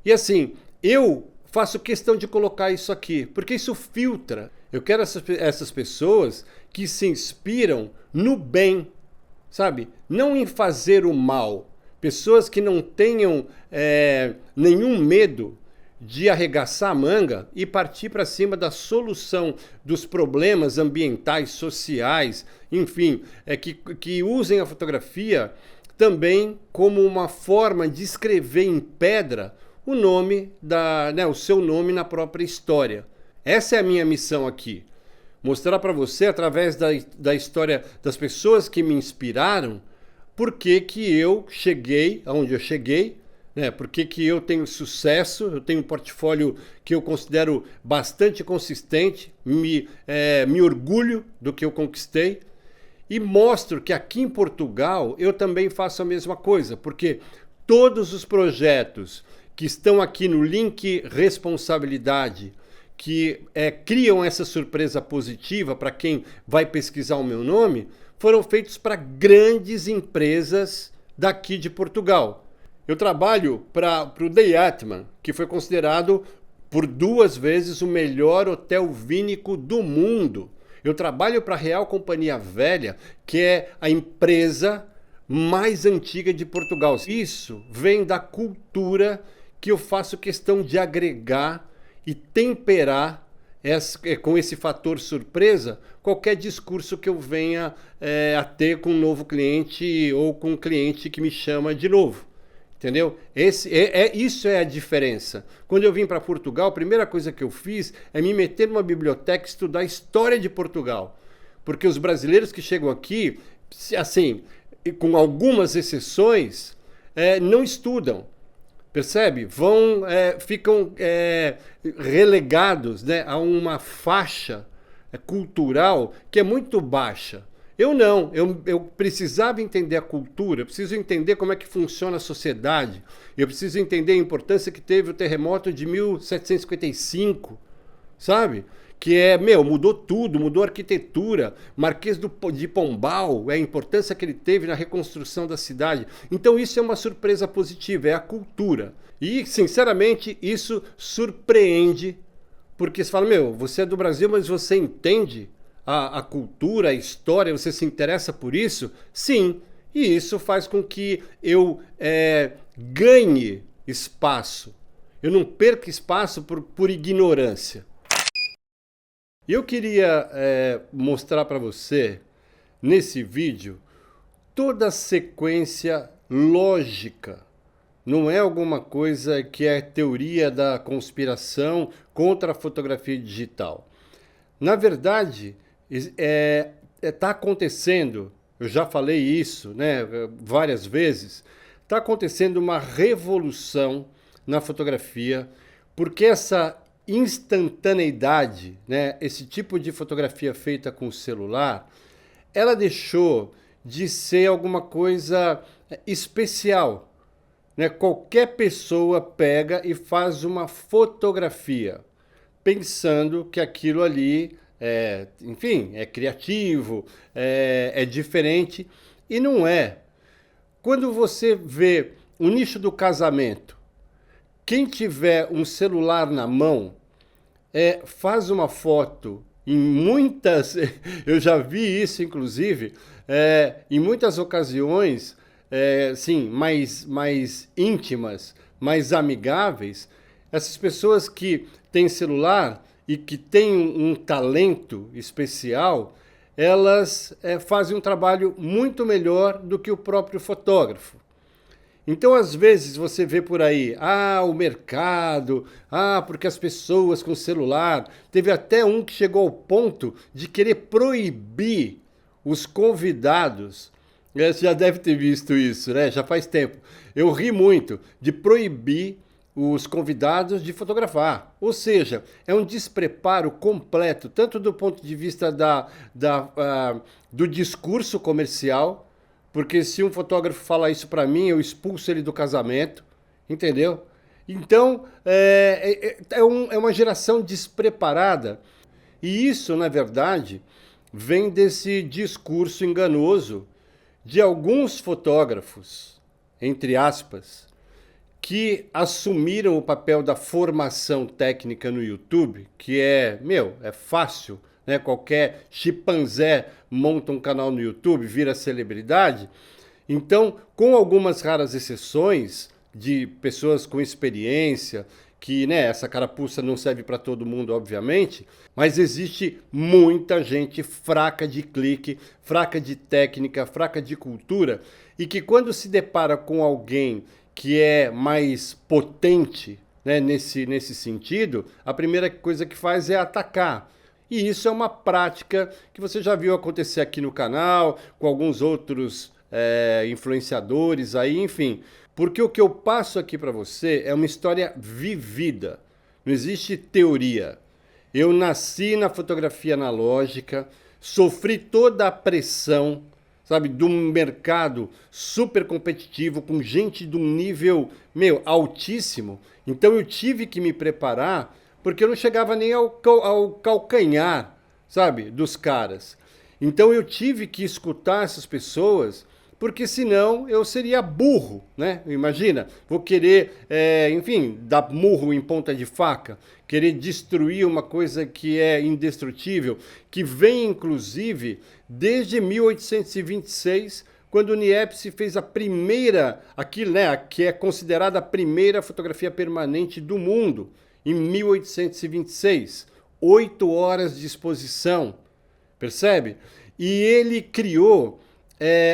E assim, eu faço questão de colocar isso aqui, porque isso filtra. Eu quero essas pessoas que se inspiram no bem, sabe? Não em fazer o mal. Pessoas que não tenham nenhum medo de arregaçar a manga e partir para cima da solução dos problemas ambientais, sociais, enfim, que usem a fotografia também como uma forma de escrever em pedra o nome o seu nome na própria história. Essa é a minha missão aqui. Mostrar para você, através da história das pessoas que me inspiraram, por que eu cheguei aonde eu cheguei, né? Por que eu tenho sucesso, eu tenho um portfólio que eu considero bastante consistente, me orgulho do que eu conquistei e mostro que aqui em Portugal eu também faço a mesma coisa, porque todos os projetos que estão aqui no link responsabilidade, que criam essa surpresa positiva para quem vai pesquisar o meu nome, foram feitos para grandes empresas daqui de Portugal. Eu trabalho para o The Atman, que foi considerado por 2 vezes o melhor hotel vínico do mundo. Eu trabalho para a Real Companhia Velha, que é a empresa mais antiga de Portugal. Isso vem da cultura que eu faço questão de agregar e temperar com esse fator surpresa qualquer discurso que eu venha a ter com um novo cliente ou com um cliente que me chama de novo. Entendeu? Isso é a diferença. Quando eu vim para Portugal, a primeira coisa que eu fiz é me meter numa biblioteca e estudar a história de Portugal. Porque os brasileiros que chegam aqui, assim, com algumas exceções, não estudam. Percebe? Ficam relegados, né, a uma faixa cultural que é muito baixa. Eu não, eu precisava entender a cultura, eu preciso entender como é que funciona a sociedade, eu preciso entender a importância que teve o terremoto de 1755, sabe? Que mudou tudo, mudou a arquitetura, Marquês de Pombal, a importância que ele teve na reconstrução da cidade. Então isso é uma surpresa positiva, é a cultura. E, sinceramente, isso surpreende, Porque você fala, meu, você é do Brasil, mas você entende a cultura, a história, você se interessa por isso? Sim, e isso faz com que eu ganhe espaço. Eu não perca espaço por ignorância. E eu queria mostrar para você, nesse vídeo, toda a sequência lógica. Não é alguma coisa que é teoria da conspiração contra a fotografia digital. Na verdade, está acontecendo, eu já falei isso, né, várias vezes, está acontecendo uma revolução na fotografia, porque essa instantaneidade, né, esse tipo de fotografia feita com o celular, ela deixou de ser alguma coisa especial. Né? Qualquer pessoa pega e faz uma fotografia, pensando que aquilo ali enfim, é criativo, é diferente, e não é. Quando você vê o nicho do casamento, quem tiver um celular na mão, faz uma foto em muitas... Eu já vi isso, inclusive, em muitas ocasiões, sim, mais íntimas, mais amigáveis. Essas pessoas que têm celular e que têm um talento especial, elas fazem um trabalho muito melhor do que o próprio fotógrafo. Então, às vezes, você vê por aí, o mercado, porque as pessoas com celular... Teve até um que chegou ao ponto de querer proibir os convidados. Você já deve ter visto isso, né? Já faz tempo. Eu ri muito de proibir os convidados de fotografar. Ou seja, é um despreparo completo, tanto do ponto de vista do discurso comercial, porque se um fotógrafo falar isso para mim, eu expulso ele do casamento, entendeu? Então, é uma geração despreparada. E isso, na verdade, vem desse discurso enganoso de alguns fotógrafos, entre aspas, que assumiram o papel da formação técnica no YouTube, que é fácil, né? Qualquer chimpanzé monta um canal no YouTube, vira celebridade. Então, com algumas raras exceções de pessoas com experiência, que essa carapuça não serve para todo mundo, obviamente, mas existe muita gente fraca de clique, fraca de técnica, fraca de cultura, e que quando se depara com alguém que é mais potente, né, nesse sentido, a primeira coisa que faz é atacar. E isso é uma prática que você já viu acontecer aqui no canal, com alguns outros influenciadores aí, enfim. Porque o que eu passo aqui para você é uma história vivida. Não existe teoria. Eu nasci na fotografia analógica, sofri toda a pressão, sabe, de um mercado super competitivo, com gente de um nível, altíssimo. Então eu tive que me preparar, porque eu não chegava nem ao calcanhar, sabe, dos caras. Então eu tive que escutar essas pessoas, porque senão eu seria burro, né? Imagina, vou querer, enfim, dar murro em ponta de faca, querer destruir uma coisa que é indestrutível, que vem, inclusive, desde 1826, quando o Niepce fez a primeira, que é considerada a primeira fotografia permanente do mundo, em 1826. 8 horas de exposição, percebe? E ele criou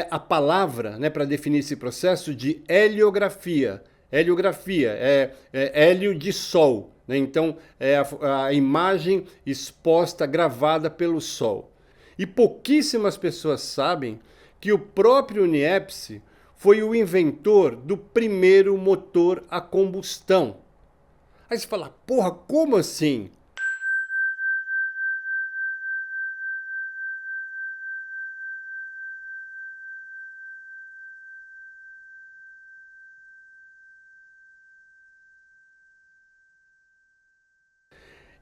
a palavra, né, para definir esse processo, de heliografia. Heliografia é hélio de sol, né? Então é a imagem exposta, gravada pelo sol. E pouquíssimas pessoas sabem que o próprio Niepce foi o inventor do primeiro motor a combustão. Aí você fala, porra, como assim?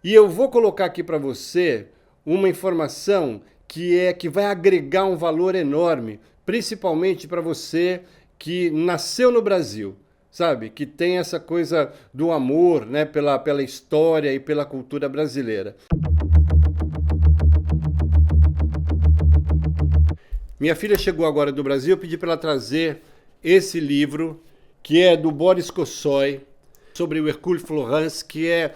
E eu vou colocar aqui para você uma informação que vai agregar um valor enorme, principalmente para você que nasceu no Brasil, sabe? Que tem essa coisa do amor, né? Pela história e pela cultura brasileira. Minha filha chegou agora do Brasil, eu pedi para ela trazer esse livro, que é do Boris Kossoy, sobre o Hercule Florence, que é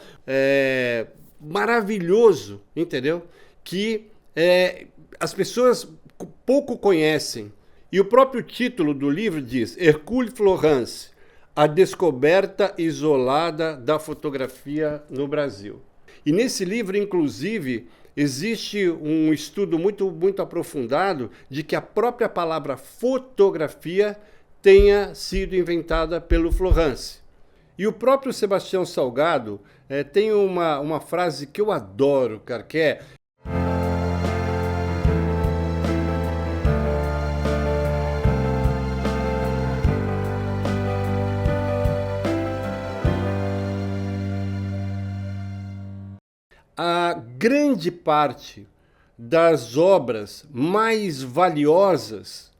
maravilhoso, entendeu? Que as pessoas pouco conhecem. E o próprio título do livro diz Hercule Florence, a descoberta isolada da fotografia no Brasil. E nesse livro, inclusive, existe um estudo muito aprofundado de que a própria palavra fotografia tenha sido inventada pelo Florence. E o próprio Sebastião Salgado tem uma frase que eu adoro, cara, que é: a grande parte das obras mais valiosas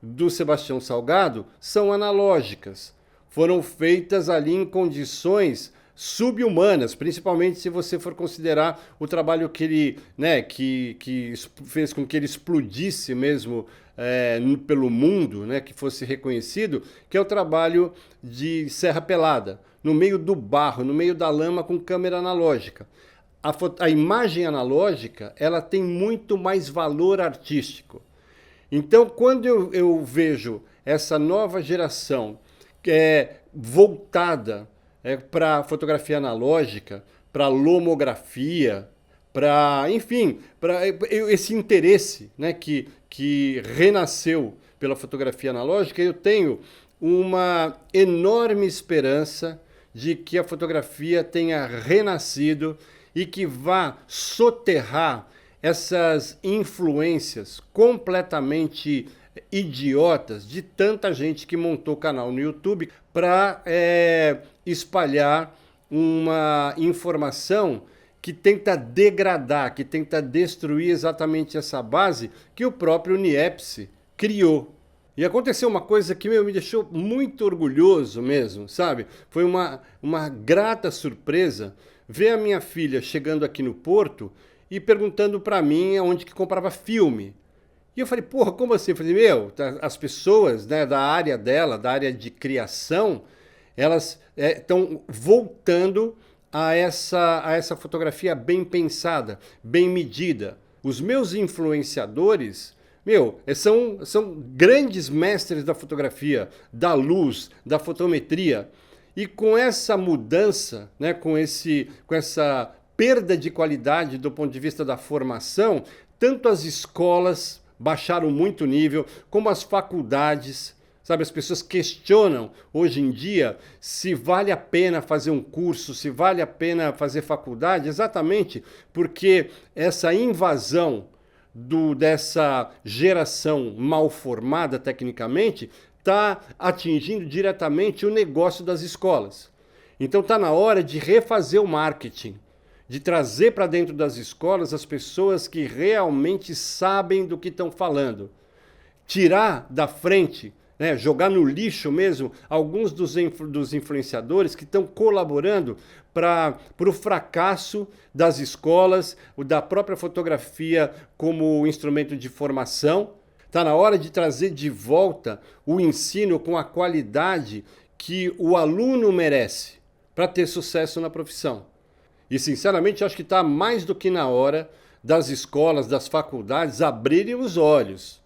do Sebastião Salgado são analógicas. Foram feitas ali em condições subhumanas, principalmente se você for considerar o trabalho que ele, né, que fez com que ele explodisse mesmo pelo mundo, né, que fosse reconhecido, que é o trabalho de Serra Pelada, no meio do barro, no meio da lama, com câmera analógica. A imagem analógica, ela tem muito mais valor artístico. Então, quando eu vejo essa nova geração voltada para a fotografia analógica, para a lomografia, enfim, para esse interesse, né, que renasceu pela fotografia analógica, eu tenho uma enorme esperança de que a fotografia tenha renascido e que vá soterrar essas influências completamente idiotas de tanta gente que montou canal no YouTube para espalhar uma informação que tenta degradar, que tenta destruir exatamente essa base que o próprio Niepce criou. E aconteceu uma coisa que me deixou muito orgulhoso mesmo, sabe? Foi uma grata surpresa ver a minha filha chegando aqui no Porto e perguntando para mim onde que comprava filme. E eu falei, porra, como assim? Eu falei, as pessoas, né, da área dela, da área de criação, elas estão voltando a essa fotografia bem pensada, bem medida. Os meus influenciadores, são grandes mestres da fotografia, da luz, da fotometria. E com essa mudança, né, com essa perda de qualidade do ponto de vista da formação, tanto as escolas baixaram muito o nível, como as faculdades, sabe? As pessoas questionam hoje em dia se vale a pena fazer um curso, se vale a pena fazer faculdade, exatamente porque essa invasão dessa geração mal formada tecnicamente está atingindo diretamente o negócio das escolas. Então está na hora de refazer o marketing, de trazer para dentro das escolas as pessoas que realmente sabem do que estão falando. Tirar da frente, né, jogar no lixo mesmo, alguns dos influenciadores que estão colaborando para o fracasso das escolas, da própria fotografia como instrumento de formação. Está na hora de trazer de volta o ensino com a qualidade que o aluno merece para ter sucesso na profissão. E, sinceramente, acho que está mais do que na hora das escolas, das faculdades abrirem os olhos.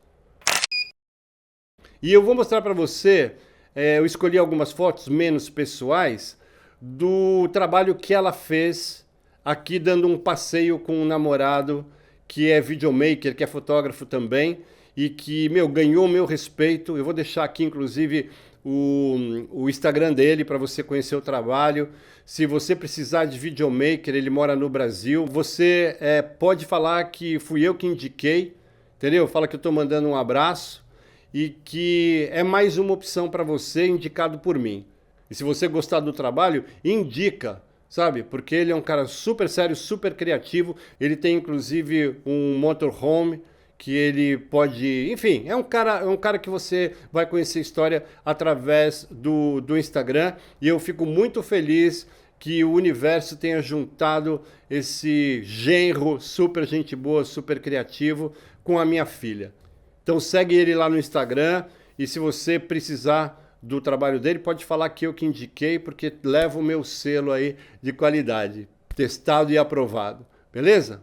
E eu vou mostrar para você, eu escolhi algumas fotos menos pessoais do trabalho que ela fez aqui dando um passeio com um namorado que é videomaker, que é fotógrafo também, e que, ganhou o meu respeito. Eu vou deixar aqui, inclusive, o Instagram dele para você conhecer o trabalho. Se você precisar de videomaker, ele mora no Brasil, você pode falar que fui eu que indiquei, entendeu? Fala que eu estou mandando um abraço e que é mais uma opção para você, indicado por mim. E se você gostar do trabalho, indica, sabe? Porque ele é um cara super sério, super criativo. Ele tem, inclusive, um motorhome que ele pode... Enfim, é um cara que você vai conhecer a história através do Instagram, e eu fico muito feliz que o universo tenha juntado esse genro super gente boa, super criativo, com a minha filha. Então segue ele lá no Instagram, e se você precisar do trabalho dele, pode falar que eu que indiquei, porque leva o meu selo aí de qualidade, testado e aprovado. Beleza?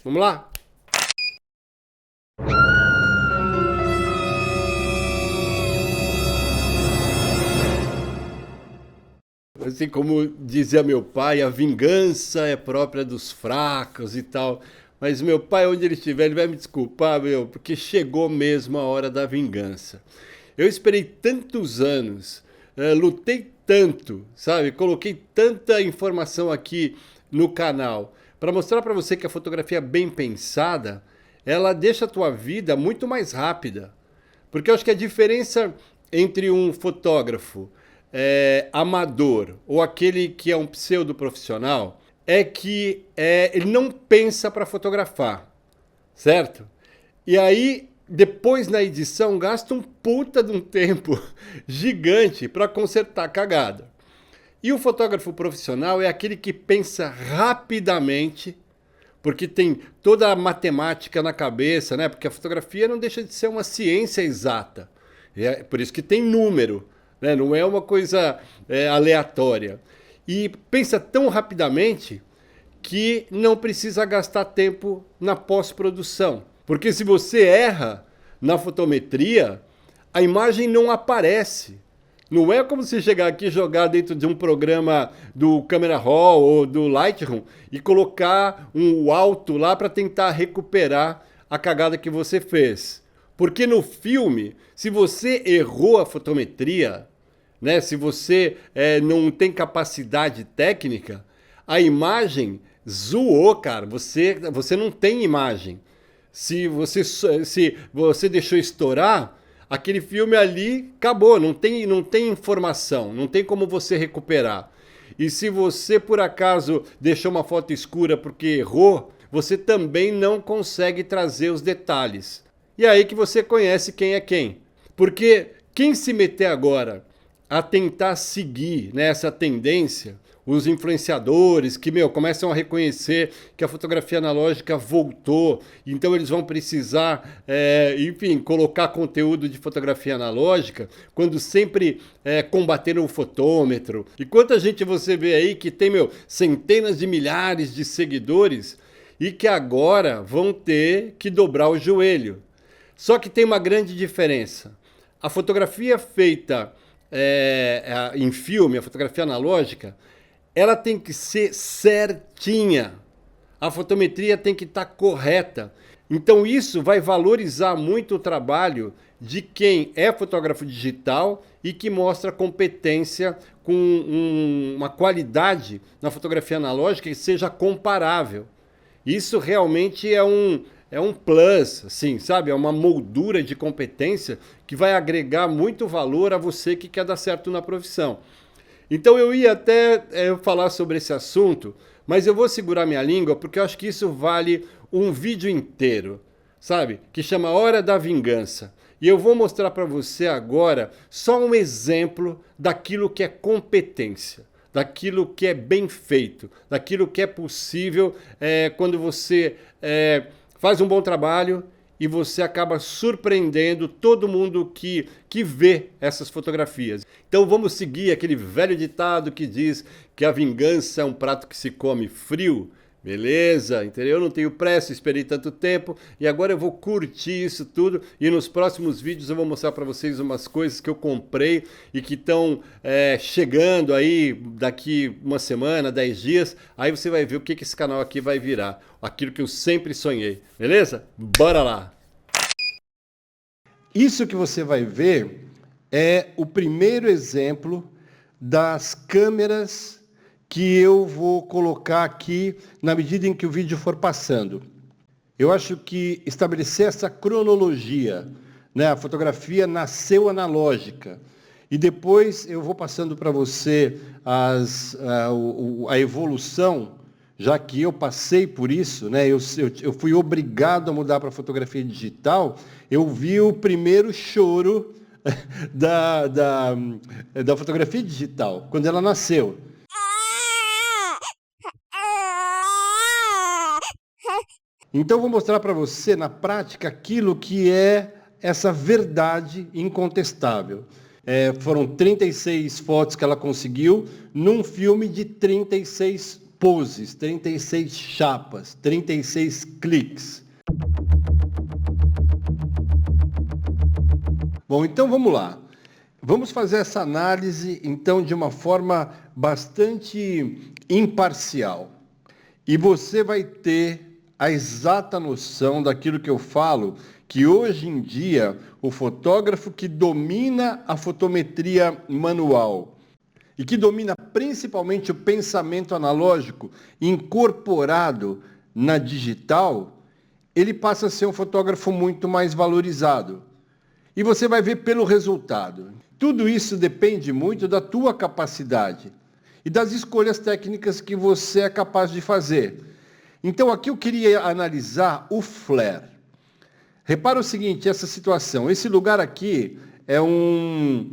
Vamos lá? Assim como dizia meu pai, a vingança é própria dos fracos e tal. Mas meu pai, onde ele estiver, ele vai me desculpar, meu, porque chegou mesmo a hora da vingança. Eu esperei tantos anos, lutei tanto, sabe? Coloquei tanta informação aqui no canal para mostrar para você que a fotografia bem pensada, ela deixa a tua vida muito mais rápida. Porque eu acho que a diferença entre um fotógrafo amador ou aquele que é um pseudo profissional é que ele não pensa para fotografar, certo? E aí, depois na edição, gasta um puta de um tempo gigante para consertar a cagada. E o fotógrafo profissional é aquele que pensa rapidamente, porque tem toda a matemática na cabeça, né? Porque a fotografia não deixa de ser uma ciência exata. É por isso que tem número, né? Não é uma coisa aleatória. E pensa tão rapidamente que não precisa gastar tempo na pós-produção. Porque se você erra na fotometria, a imagem não aparece. Não é como se chegar aqui e jogar dentro de um programa do Camera Raw ou do Lightroom e colocar um alto lá para tentar recuperar a cagada que você fez. Porque no filme, se você errou a fotometria, né, se você não tem capacidade técnica, a imagem zoou, cara. Você não tem imagem. Se você deixou estourar, aquele filme ali acabou, não tem informação, não tem como você recuperar. E se você por acaso deixou uma foto escura porque errou, você também não consegue trazer os detalhes. E é aí que você conhece quem é quem. Porque quem se meter agora a tentar seguir nessa tendência, os influenciadores que, começam a reconhecer que a fotografia analógica voltou, então eles vão precisar, enfim, colocar conteúdo de fotografia analógica, quando sempre combateram o fotômetro. E quanta gente você vê aí que tem, centenas de milhares de seguidores e que agora vão ter que dobrar o joelho. Só que tem uma grande diferença. A fotografia feita em filme, a fotografia analógica, ela tem que ser certinha. A fotometria tem que estar correta. Então isso vai valorizar muito o trabalho de quem é fotógrafo digital e que mostra competência com uma qualidade na fotografia analógica que seja comparável. Isso realmente é um plus, assim, sabe? É uma moldura de competência que vai agregar muito valor a você que quer dar certo na profissão. Então eu ia até falar sobre esse assunto, mas eu vou segurar minha língua porque eu acho que isso vale um vídeo inteiro, sabe? Que chama Hora da Vingança. E eu vou mostrar para você agora só um exemplo daquilo que é competência, daquilo que é bem feito, daquilo que é possível quando você faz um bom trabalho e você acaba surpreendendo todo mundo que vê essas fotografias. Então vamos seguir aquele velho ditado que diz que a vingança é um prato que se come frio. Beleza, entendeu? Eu não tenho pressa, esperei tanto tempo e agora eu vou curtir isso tudo e nos próximos vídeos eu vou mostrar para vocês umas coisas que eu comprei e que estão chegando aí daqui uma semana, 10 dias, aí você vai ver o que esse canal aqui vai virar, aquilo que eu sempre sonhei, beleza? Bora lá! Isso que você vai ver é o primeiro exemplo das câmeras que eu vou colocar aqui na medida em que o vídeo for passando. Eu acho que estabelecer essa cronologia, né? A fotografia nasceu analógica e depois eu vou passando para você a evolução já que eu passei por isso, né? Eu fui obrigado a mudar para fotografia digital, eu vi o primeiro choro da fotografia digital, quando ela nasceu. Então eu vou mostrar para você, na prática, aquilo que é essa verdade incontestável. Foram 36 fotos que ela conseguiu num filme de 36 poses, 36 chapas, 36 cliques. Bom, então vamos lá. Vamos fazer essa análise, então, de uma forma bastante imparcial. E você vai ter a exata noção daquilo que eu falo, que hoje em dia o fotógrafo que domina a fotometria manual e que domina principalmente o pensamento analógico incorporado na digital, ele passa a ser um fotógrafo muito mais valorizado. E você vai ver pelo resultado. Tudo isso depende muito da tua capacidade e das escolhas técnicas que você é capaz de fazer. Então aqui eu queria analisar o flare. Repara o seguinte, essa situação, esse lugar aqui é um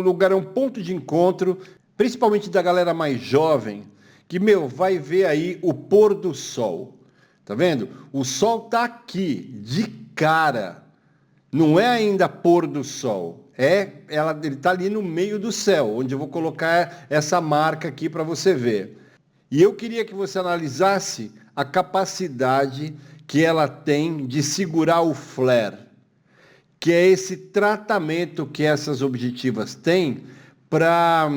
lugar, é um ponto de encontro, principalmente da galera mais jovem, que, vai ver aí o pôr do sol. Tá vendo? O sol tá aqui, de cara. Não é ainda pôr do sol. Ele tá ali no meio do céu, onde eu vou colocar essa marca aqui para você ver. E eu queria que você analisasse a capacidade que ela tem de segurar o flare, que é esse tratamento que essas objetivas têm para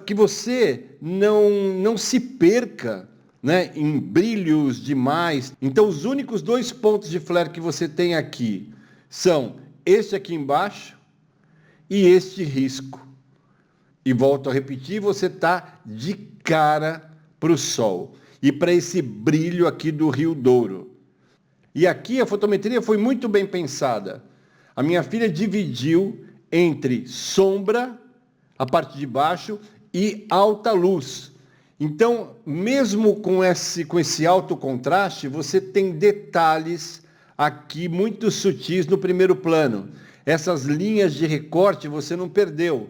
que você não se perca, né, em brilhos demais. Então, os únicos 2 pontos de flare que você tem aqui são este aqui embaixo e este risco. E volto a repetir, você está de cara para o sol e para esse brilho aqui do Rio Douro. E aqui a fotometria foi muito bem pensada. A minha filha dividiu entre sombra, a parte de baixo, e alta luz. Então, mesmo com esse alto contraste, você tem detalhes aqui muito sutis no primeiro plano. Essas linhas de recorte você não perdeu.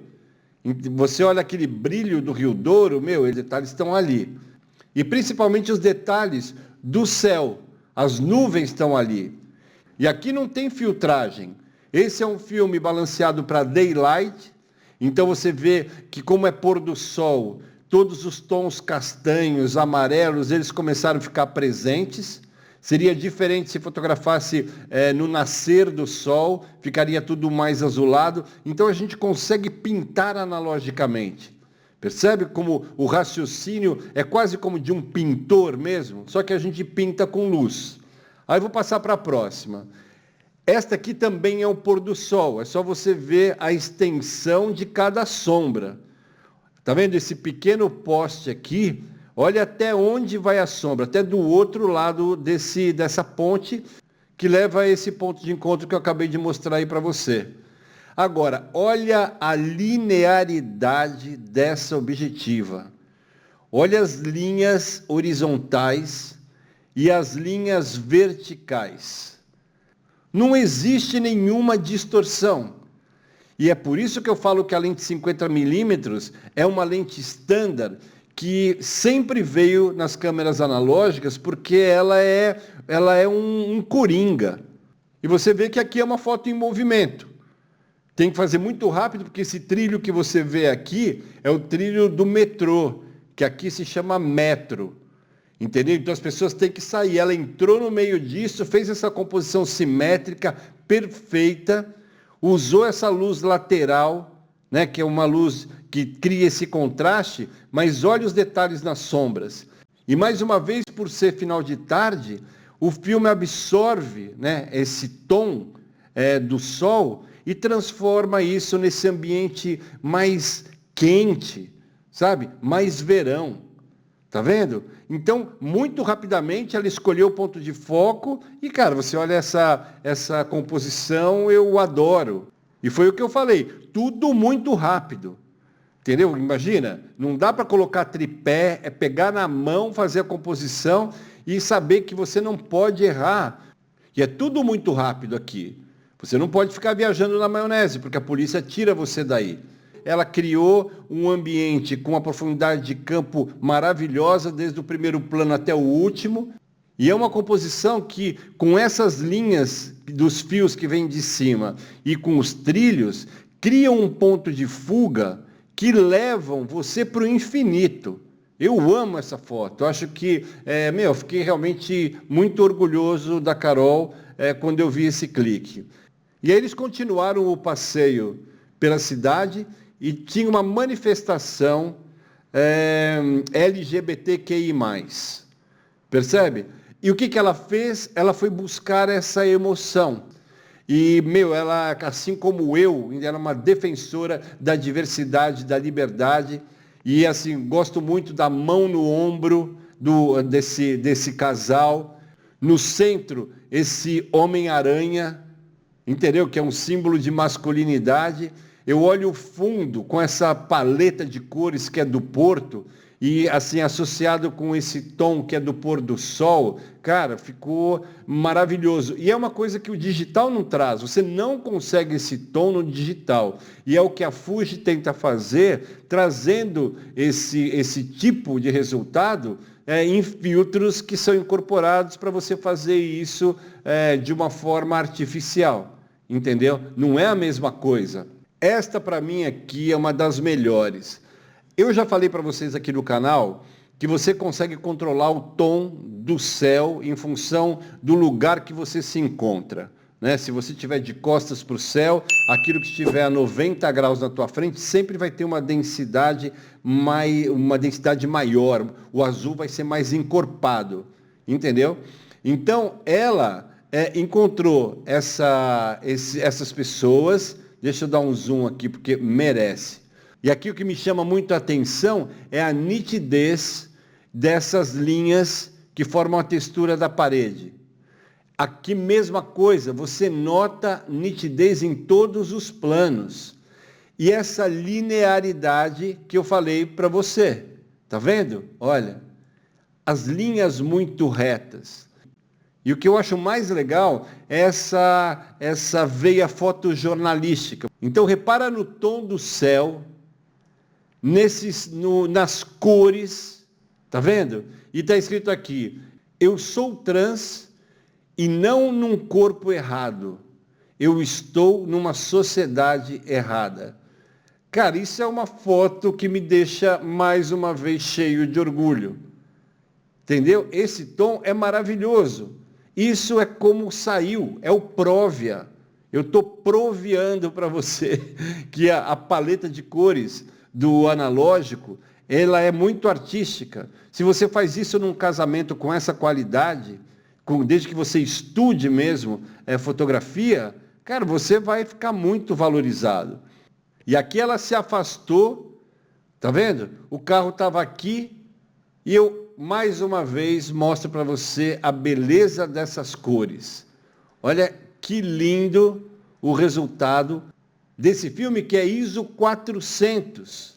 Você olha aquele brilho do Rio Douro, os detalhes estão ali. E principalmente os detalhes do céu. As nuvens estão ali. E aqui não tem filtragem. Esse é um filme balanceado para daylight. Então você vê que, como é pôr do sol, todos os tons castanhos, amarelos, eles começaram a ficar presentes. Seria diferente se fotografasse no nascer do sol, ficaria tudo mais azulado. Então a gente consegue pintar analogicamente. Percebe como o raciocínio é quase como de um pintor mesmo? Só que a gente pinta com luz. Aí eu vou passar para a próxima. Esta aqui também é o pôr do sol. É só você ver a extensão de cada sombra. Está vendo esse pequeno poste aqui? Olha até onde vai a sombra, até do outro lado dessa ponte que leva a esse ponto de encontro que eu acabei de mostrar aí para você. Agora, olha a linearidade dessa objetiva. Olha as linhas horizontais e as linhas verticais. Não existe nenhuma distorção. E é por isso que eu falo que a lente 50mm é uma lente standard que sempre veio nas câmeras analógicas, porque ela é um coringa. E você vê que aqui é uma foto em movimento. Tem que fazer muito rápido, porque esse trilho que você vê aqui é o trilho do metrô, que aqui se chama metro. Entendeu? Então as pessoas têm que sair. Ela entrou no meio disso, fez essa composição simétrica perfeita, usou essa luz lateral, né, que é uma luz que cria esse contraste, mas olha os detalhes nas sombras. E mais uma vez, por ser final de tarde, o filme absorve, né, esse tom do sol e transforma isso nesse ambiente mais quente, sabe? Mais verão. Tá vendo? Então, muito rapidamente, ela escolheu o ponto de foco e, cara, você olha essa composição, eu adoro. E foi o que eu falei, tudo muito rápido. Entendeu? Imagina, não dá para colocar tripé, é pegar na mão, fazer a composição e saber que você não pode errar. E é tudo muito rápido aqui. Você não pode ficar viajando na maionese, porque a polícia tira você daí. Ela criou um ambiente com uma profundidade de campo maravilhosa, desde o primeiro plano até o último. E é uma composição que, com essas linhas dos fios que vêm de cima e com os trilhos, cria um ponto de fuga que levam você para o infinito. Eu amo essa foto. Eu acho que, fiquei realmente muito orgulhoso da Carol quando eu vi esse clique. E aí eles continuaram o passeio pela cidade e tinha uma manifestação LGBTQI+. Percebe? E o que ela fez? Ela foi buscar essa emoção. E, ela, assim como eu, ainda era uma defensora da diversidade, da liberdade. E, assim, gosto muito da mão no ombro desse casal. No centro, esse Homem-Aranha, entendeu? Que é um símbolo de masculinidade. Eu olho o fundo com essa paleta de cores que é do Porto e, assim, associado com esse tom que é do pôr do sol, cara, ficou maravilhoso. E é uma coisa que o digital não traz. Você não consegue esse tom no digital. E é o que a Fuji tenta fazer, trazendo esse tipo de resultado em filtros que são incorporados para você fazer isso de uma forma artificial. Entendeu? Não é a mesma coisa. Esta, para mim, aqui é uma das melhores. Eu já falei para vocês aqui no canal que você consegue controlar o tom do céu em função do lugar que você se encontra. Né? Se você estiver de costas para o céu, aquilo que estiver a 90 graus na tua frente sempre vai ter uma densidade maior. O azul vai ser mais encorpado. Entendeu? Então, ela encontrou essas pessoas. Deixa eu dar um zoom aqui, porque merece. E aqui o que me chama muito a atenção é a nitidez dessas linhas que formam a textura da parede. Aqui, mesma coisa, você nota nitidez em todos os planos. E essa linearidade que eu falei para você. Tá vendo? Olha, as linhas muito retas. E o que eu acho mais legal é essa veia fotojornalística. Então, repara no tom do céu, nas cores, tá vendo? E está escrito aqui, eu sou trans e não num corpo errado. Eu estou numa sociedade errada. Cara, isso é uma foto que me deixa mais uma vez cheio de orgulho. Entendeu? Esse tom é maravilhoso. Isso é como saiu, é o Próvia. Eu estou proviando para você que a paleta de cores do analógico, ela é muito artística. Se você faz isso num casamento com essa qualidade, desde que você estude mesmo fotografia, cara, você vai ficar muito valorizado. E aqui ela se afastou, tá vendo? O carro estava aqui e eu, mais uma vez, mostro para você a beleza dessas cores. Olha que lindo o resultado desse filme que é ISO 400.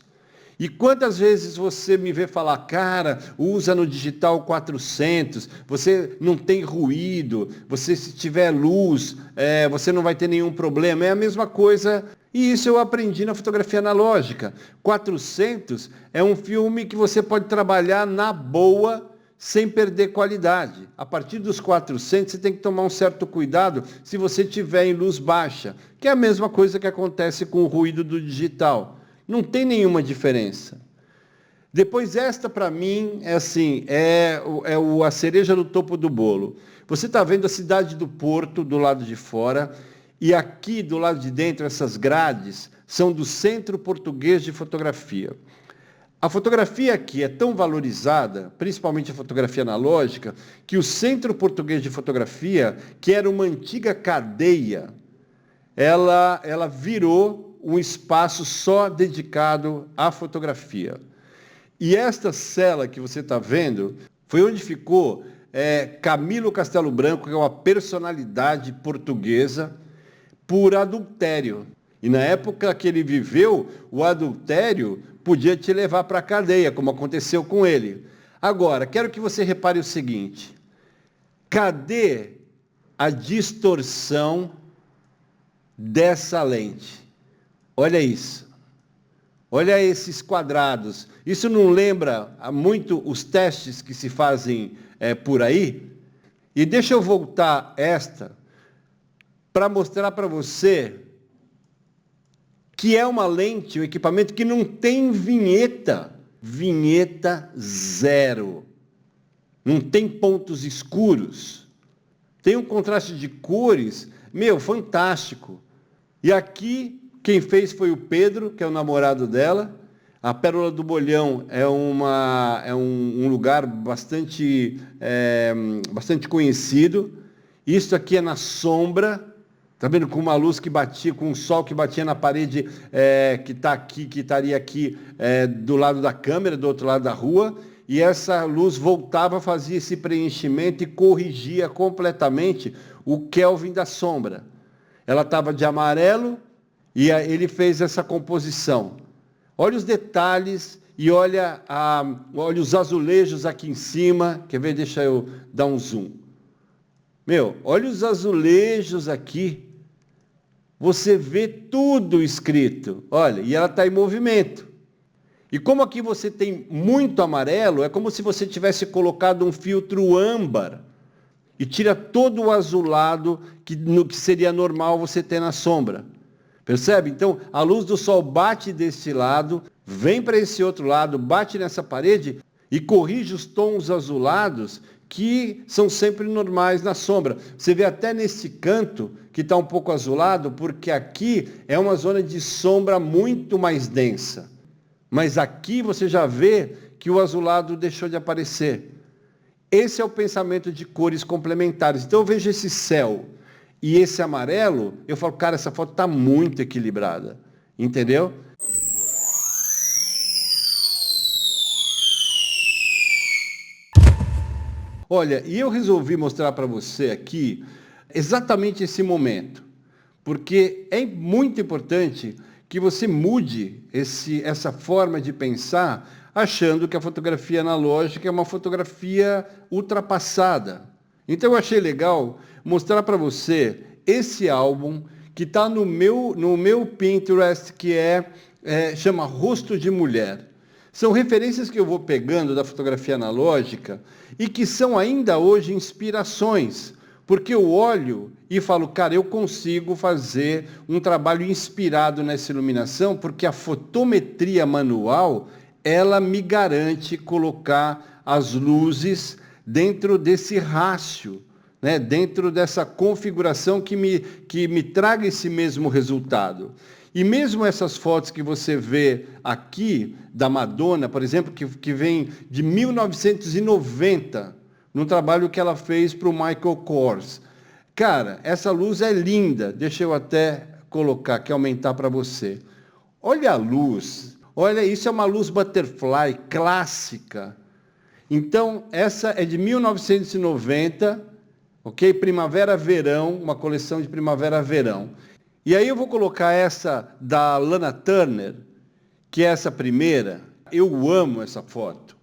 E quantas vezes você me vê falar, cara, usa no digital 400, você não tem ruído, você se tiver luz, você não vai ter nenhum problema. É a mesma coisa, e isso eu aprendi na fotografia analógica. 400 é um filme que você pode trabalhar na boa, sem perder qualidade. A partir dos 400, você tem que tomar um certo cuidado se você estiver em luz baixa, que é a mesma coisa que acontece com o ruído do digital. Não tem nenhuma diferença. Depois, esta para mim é a cereja do topo do bolo. Você está vendo a cidade do Porto do lado de fora, e aqui do lado de dentro, essas grades são do Centro Português de Fotografia. A fotografia aqui é tão valorizada, principalmente a fotografia analógica, que o Centro Português de Fotografia, que era uma antiga cadeia, ela virou um espaço só dedicado à fotografia. E esta cela que você está vendo foi onde ficou Camilo Castelo Branco, que é uma personalidade portuguesa, por adultério. E na época que ele viveu, o adultério podia te levar para a cadeia, como aconteceu com ele. Agora, quero que você repare o seguinte: cadê a distorção dessa lente? Olha isso. Olha esses quadrados. Isso não lembra muito os testes que se fazem por aí? E deixa eu voltar para mostrar para você que é uma lente, um equipamento que não tem vinheta. Vinheta zero. Não tem pontos escuros. Tem um contraste de cores, fantástico. E aqui, quem fez foi o Pedro, que é o namorado dela. A Pérola do Bolhão é um lugar bastante conhecido. Isso aqui é na sombra. Está vendo, com uma luz que batia, com um sol que batia na parede que está aqui, que estaria aqui do lado da câmera, do outro lado da rua, e essa luz voltava, fazia esse preenchimento e corrigia completamente o Kelvin da sombra. Ela estava de amarelo e ele fez essa composição. Olha os detalhes e olha os azulejos aqui em cima. Quer ver? Deixa eu dar um zoom. Olha os azulejos aqui. Você vê tudo escrito. Olha, e ela está em movimento. E como aqui você tem muito amarelo, é como se você tivesse colocado um filtro âmbar e tira todo o azulado que seria normal você ter na sombra. Percebe? Então, a luz do sol bate desse lado, vem para esse outro lado, bate nessa parede e corrige os tons azulados que são sempre normais na sombra. Você vê até nesse canto que está um pouco azulado, porque aqui é uma zona de sombra muito mais densa. Mas aqui você já vê que o azulado deixou de aparecer. Esse é o pensamento de cores complementares. Então eu vejo esse céu e esse amarelo, eu falo, cara, essa foto está muito equilibrada. Entendeu? Olha, e eu resolvi mostrar para você aqui exatamente esse momento, porque é muito importante que você mude essa forma de pensar, achando que a fotografia analógica é uma fotografia ultrapassada. Então eu achei legal mostrar para você esse álbum que está no meu Pinterest, que chama Rosto de Mulher. São referências que eu vou pegando da fotografia analógica e que são ainda hoje inspirações, porque eu olho e falo, cara, eu consigo fazer um trabalho inspirado nessa iluminação, porque a fotometria manual, ela me garante colocar as luzes dentro desse rácio, né? Dentro dessa configuração que me traga esse mesmo resultado. E mesmo essas fotos que você vê aqui, da Madonna, por exemplo, que vem de 1990, num trabalho que ela fez para o Michael Kors. Cara, essa luz é linda. Deixa eu até colocar aqui, aumentar para você. Olha a luz. Olha, isso é uma luz butterfly clássica. Então, essa é de 1990, ok? Primavera-verão, uma coleção de primavera-verão. E aí eu vou colocar essa da Lana Turner, que é essa primeira. Eu amo essa foto.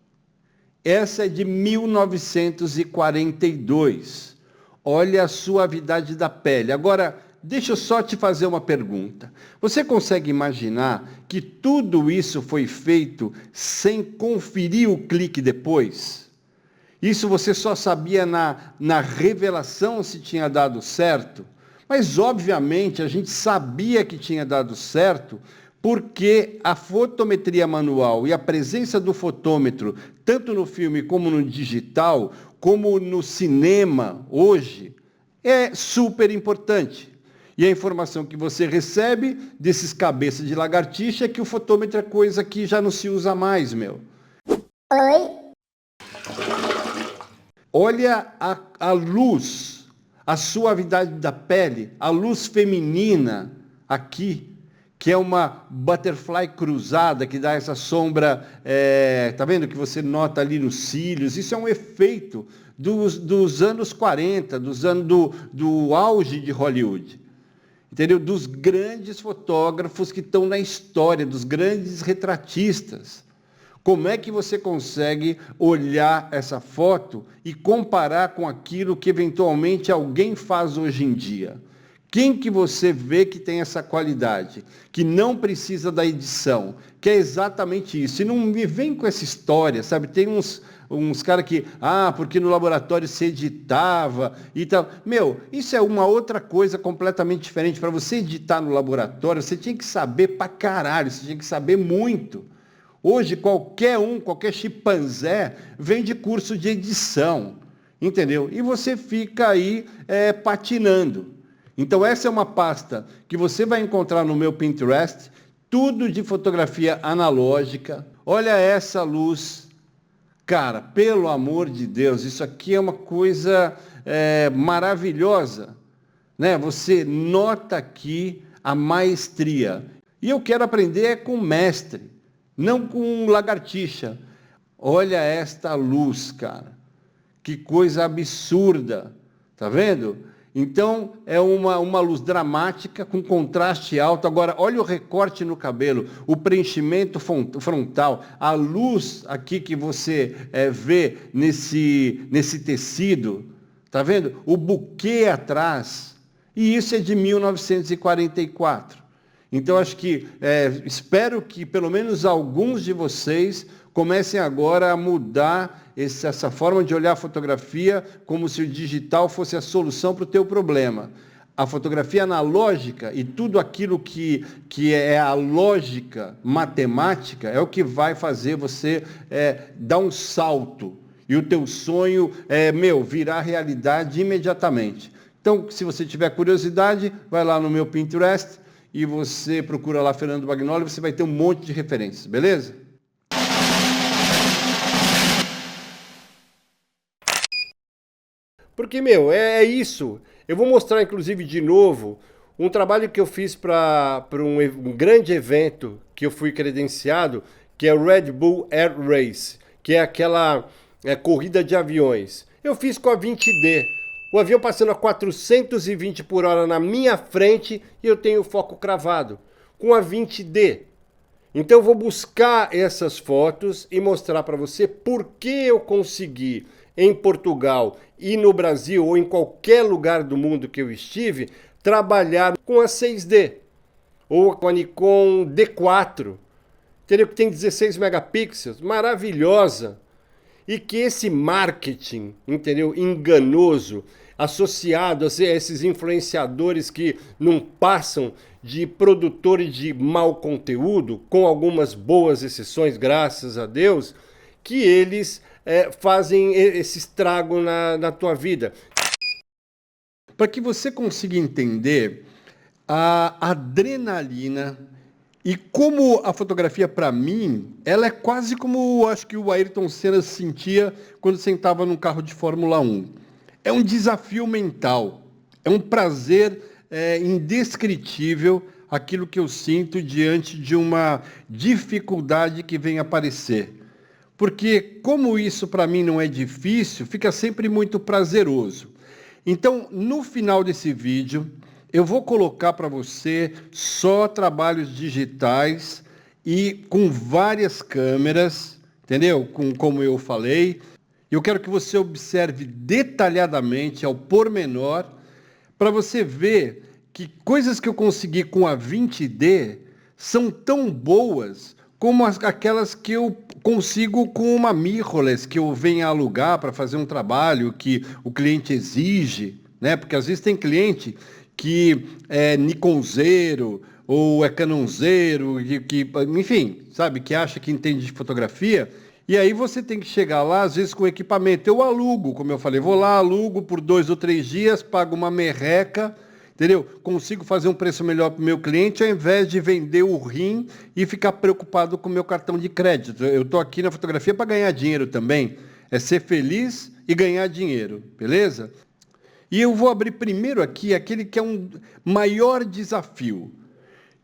Essa é de 1942. Olha a suavidade da pele. Agora, deixa eu só te fazer uma pergunta. Você consegue imaginar que tudo isso foi feito sem conferir o clique depois? Isso você só sabia na revelação se tinha dado certo? Mas, obviamente, a gente sabia que tinha dado certo porque a fotometria manual e a presença do fotômetro, tanto no filme como no digital, como no cinema hoje, é super importante. E a informação que você recebe desses cabeças de lagartixa é que o fotômetro é coisa que já não se usa mais, meu. Oi? Olha a luz, a suavidade da pele, a luz feminina aqui, que é uma butterfly cruzada, que dá essa sombra, tá vendo que você nota ali nos cílios? Isso é um efeito dos anos 40, dos anos do auge de Hollywood. entendeu? Dos grandes fotógrafos que estão na história, dos grandes retratistas. Como é que você consegue olhar essa foto e comparar com aquilo que eventualmente alguém faz hoje em dia? Quem que você vê que tem essa qualidade, que não precisa da edição, que é exatamente isso? E não me vem com essa história, sabe? Tem uns caras que, porque no laboratório se editava e tal. Meu, isso é uma outra coisa completamente diferente. Para você editar no laboratório, você tinha que saber pra caralho, você tinha que saber muito. Hoje, qualquer chimpanzé vende curso de edição, entendeu? E você fica aí patinando. Então, essa é uma pasta que você vai encontrar no meu Pinterest, tudo de fotografia analógica. Olha essa luz. Cara, pelo amor de Deus, isso aqui é uma coisa maravilhosa, né? Você nota aqui a maestria. E eu quero aprender com mestre, não com lagartixa. Olha esta luz, cara. Que coisa absurda. Tá vendo? Então, é uma luz dramática, com contraste alto. Agora, olha o recorte no cabelo, o preenchimento frontal, a luz aqui que você vê nesse tecido. Tá vendo? O buquê atrás. E isso é de 1944. Então, acho que, espero que pelo menos alguns de vocês comecem agora a mudar essa forma de olhar a fotografia como se o digital fosse a solução para o teu problema. A fotografia analógica e tudo aquilo que é a lógica matemática é o que vai fazer você dar um salto. E o teu sonho virar realidade imediatamente. Então, se você tiver curiosidade, vai lá no meu Pinterest e você procura lá Fernando Bagnoli, você vai ter um monte de referências, beleza? Porque, é isso. Eu vou mostrar, inclusive, de novo, um trabalho que eu fiz para um grande evento que eu fui credenciado, que é o Red Bull Air Race, que é aquela corrida de aviões. Eu fiz com a 20D. O avião passando a 420 por hora na minha frente e eu tenho o foco cravado. Com a 20D. Então eu vou buscar essas fotos e mostrar para você por que eu consegui, em Portugal e no Brasil ou em qualquer lugar do mundo que eu estive, trabalhar com a 6D ou com a Nikon D4, entendeu? Que tem 16 megapixels, maravilhosa. E que esse marketing, entendeu? Enganoso, associado a esses influenciadores que não passam de produtores de mau conteúdo, com algumas boas exceções, graças a Deus, que eles fazem esse estrago na tua vida. Para que você consiga entender a adrenalina e como a fotografia, para mim, ela é quase como acho que o Ayrton Senna se sentia quando sentava num carro de Fórmula 1. É um desafio mental, é um prazer indescritível aquilo que eu sinto diante de uma dificuldade que vem aparecer. Porque como isso para mim não é difícil, fica sempre muito prazeroso. Então, no final desse vídeo, eu vou colocar para você só trabalhos digitais e com várias câmeras, entendeu? Como eu falei. Eu quero que você observe detalhadamente, ao pormenor, para você ver que coisas que eu consegui com a 20D são tão boas como aquelas que eu consigo com uma mirrorless que eu venho alugar para fazer um trabalho que o cliente exige, né? Porque às vezes tem cliente que é Nikonzeiro ou é Canonzeiro, enfim, sabe, que acha que entende de fotografia, e aí você tem que chegar lá, às vezes com equipamento. Eu alugo, como eu falei, vou lá, alugo por 2 ou 3 dias, pago uma merreca, entendeu? Consigo fazer um preço melhor para o meu cliente, ao invés de vender o rim e ficar preocupado com o meu cartão de crédito. Eu estou aqui na fotografia para ganhar dinheiro também, é ser feliz e ganhar dinheiro, beleza? E eu vou abrir primeiro aqui aquele que é um maior desafio.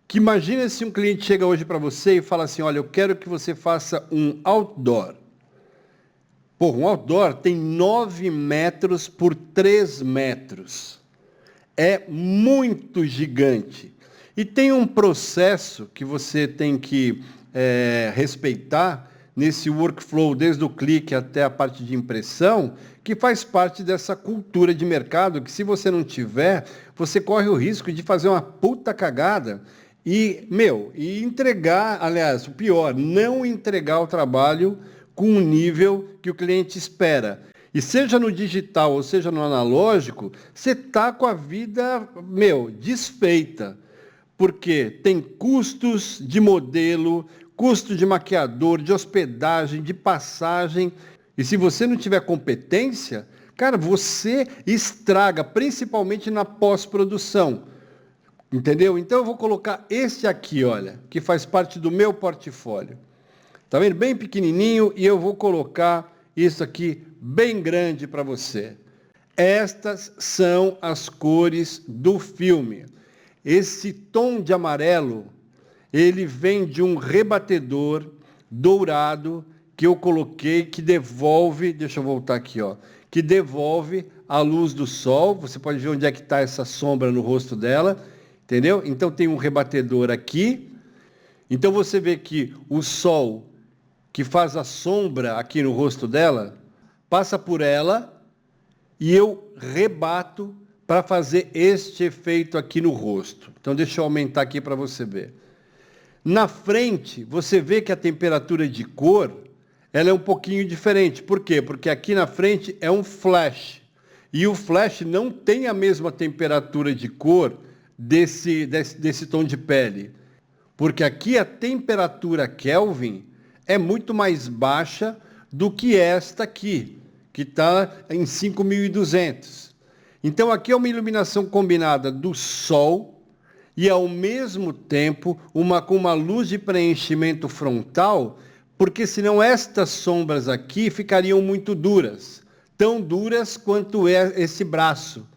Que imagina se um cliente chega hoje para você e fala assim, olha, eu quero que você faça um outdoor. Pô, um outdoor tem 9 metros por 3 metros. é muito gigante. E tem um processo que você tem que respeitar nesse workflow, desde o clique até a parte de impressão, que faz parte dessa cultura de mercado, que se você não tiver, você corre o risco de fazer uma puta cagada e entregar, aliás, o pior, não entregar o trabalho com o nível que o cliente espera. E seja no digital ou seja no analógico, você está com a vida, desfeita. Porque tem custos de modelo, custo de maquiador, de hospedagem, de passagem. E se você não tiver competência, cara, você estraga, principalmente na pós-produção. Entendeu? Então eu vou colocar este aqui, olha, que faz parte do meu portfólio. Tá vendo? Bem pequenininho, e eu vou colocar isso aqui bem grande para você. Estas são as cores do filme. Esse tom de amarelo, ele vem de um rebatedor dourado que eu coloquei, que devolve, deixa eu voltar aqui, ó, que devolve a luz do sol. Você pode ver onde é que está essa sombra no rosto dela, entendeu? Então tem um rebatedor aqui. Então você vê que o sol que faz a sombra aqui no rosto dela, passa por ela e eu rebato para fazer este efeito aqui no rosto. Então deixa eu aumentar aqui para você ver. Na frente, você vê que a temperatura de cor, ela é um pouquinho diferente. Por quê? Porque aqui na frente é um flash. E o flash não tem a mesma temperatura de cor desse tom de pele. Porque aqui a temperatura Kelvin é muito mais baixa do que esta aqui, que está em 5.200. Então aqui é uma iluminação combinada do sol e ao mesmo tempo com uma luz de preenchimento frontal, porque senão estas sombras aqui ficariam muito duras, tão duras quanto é esse braço.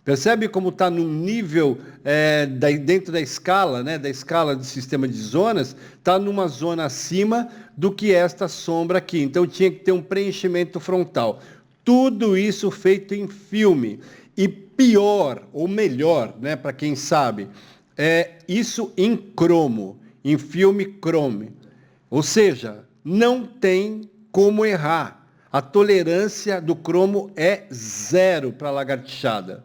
Percebe como está num nível dentro da escala, né, da escala do sistema de zonas, está numa zona acima do que esta sombra aqui. Então tinha que ter um preenchimento frontal. Tudo isso feito em filme. E pior, ou melhor, né, para quem sabe, isso em cromo, em filme chrome. Ou seja, não tem como errar. A tolerância do cromo é 0 para a lagartixada.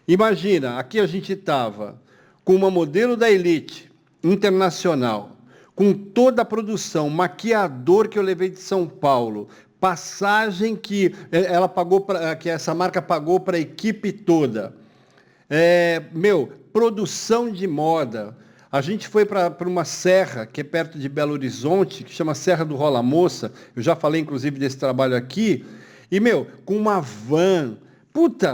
Imagina, aqui a gente estava com uma modelo da Elite Internacional, com toda a produção, maquiador que eu levei de São Paulo, passagem que que essa marca pagou para a equipe toda. Produção de moda. A gente foi para uma serra que é perto de Belo Horizonte, que chama Serra do Rola Moça. Eu já falei, inclusive, desse trabalho aqui. E, com uma van,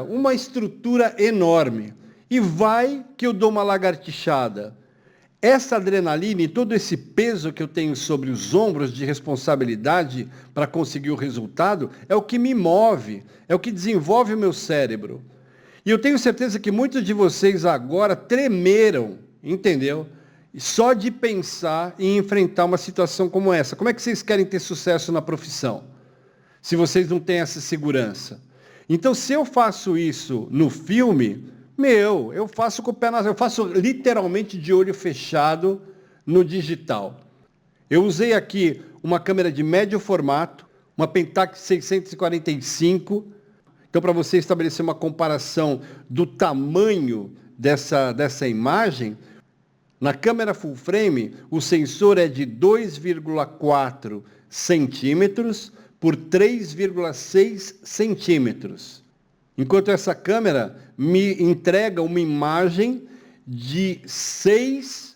uma estrutura enorme. E vai que eu dou uma lagartixada. Essa adrenalina e todo esse peso que eu tenho sobre os ombros de responsabilidade para conseguir o resultado é o que me move, é o que desenvolve o meu cérebro. E eu tenho certeza que muitos de vocês agora tremeram, entendeu? Só de pensar em enfrentar uma situação como essa. Como é que vocês querem ter sucesso na profissão, se vocês não têm essa segurança? Então, se eu faço isso no filme, eu faço com o pé nas... Eu faço literalmente de olho fechado no digital. Eu usei aqui uma câmera de médio formato, uma Pentax 645. Então, para você estabelecer uma comparação do tamanho dessa imagem, na câmera full frame, o sensor é de 2,4 centímetros por 3,6 centímetros. Enquanto essa câmera me entrega uma imagem de 6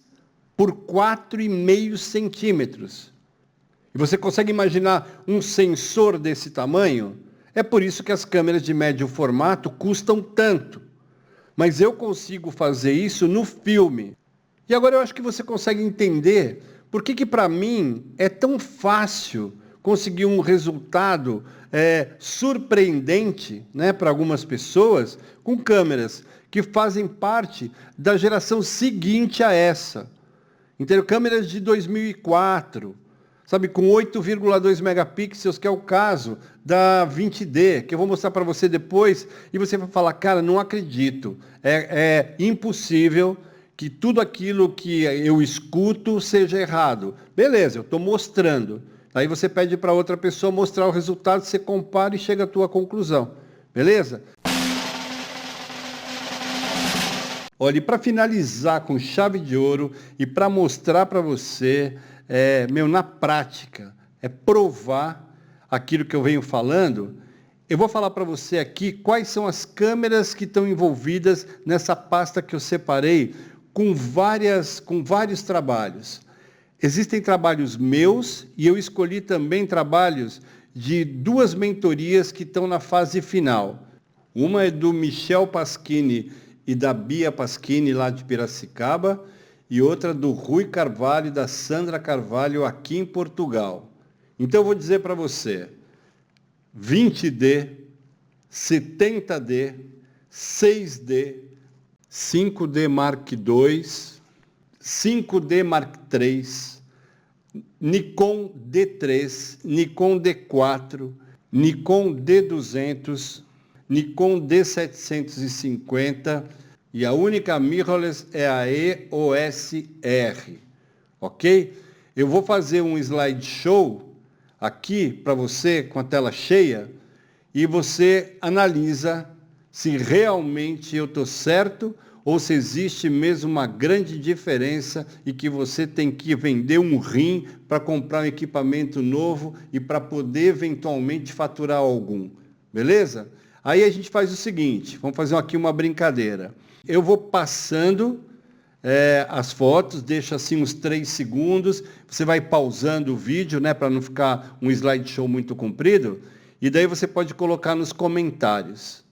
por 4,5 centímetros. E você consegue imaginar um sensor desse tamanho? É por isso que as câmeras de médio formato custam tanto. Mas eu consigo fazer isso no filme. E agora eu acho que você consegue entender por que para mim é tão fácil conseguir um resultado surpreendente, né, para algumas pessoas, com câmeras que fazem parte da geração seguinte a essa. Então, câmeras de 2004, sabe, com 8,2 megapixels, que é o caso da 20D, que eu vou mostrar para você depois, e você vai falar, cara, não acredito, é impossível que tudo aquilo que eu escuto seja errado. Beleza, eu estou mostrando. Aí você pede para outra pessoa mostrar o resultado, você compara e chega à tua conclusão. Beleza? Olha, e para finalizar com chave de ouro e para mostrar para você, na prática, provar aquilo que eu venho falando, eu vou falar para você aqui quais são as câmeras que estão envolvidas nessa pasta que eu separei com vários trabalhos. Existem trabalhos meus e eu escolhi também trabalhos de 2 mentorias que estão na fase final. Uma é do Michel Pasquini e da Bia Pasquini, lá de Piracicaba, e outra do Rui Carvalho e da Sandra Carvalho, aqui em Portugal. Então eu vou dizer para você, 20D, 70D, 6D, 5D Mark II, 5D Mark III, Nikon D3, Nikon D4, Nikon D200, Nikon D750 e a única mirrorless é a EOS-R, ok? Eu vou fazer um slideshow aqui para você com a tela cheia e você analisa se realmente eu estou certo ou se existe mesmo uma grande diferença e que você tem que vender um rim para comprar um equipamento novo e para poder eventualmente faturar algum. Beleza? Aí a gente faz o seguinte, vamos fazer aqui uma brincadeira. Eu vou passando as fotos, deixo assim uns 3 segundos, você vai pausando o vídeo, né, para não ficar um slideshow muito comprido, e daí você pode colocar nos comentários.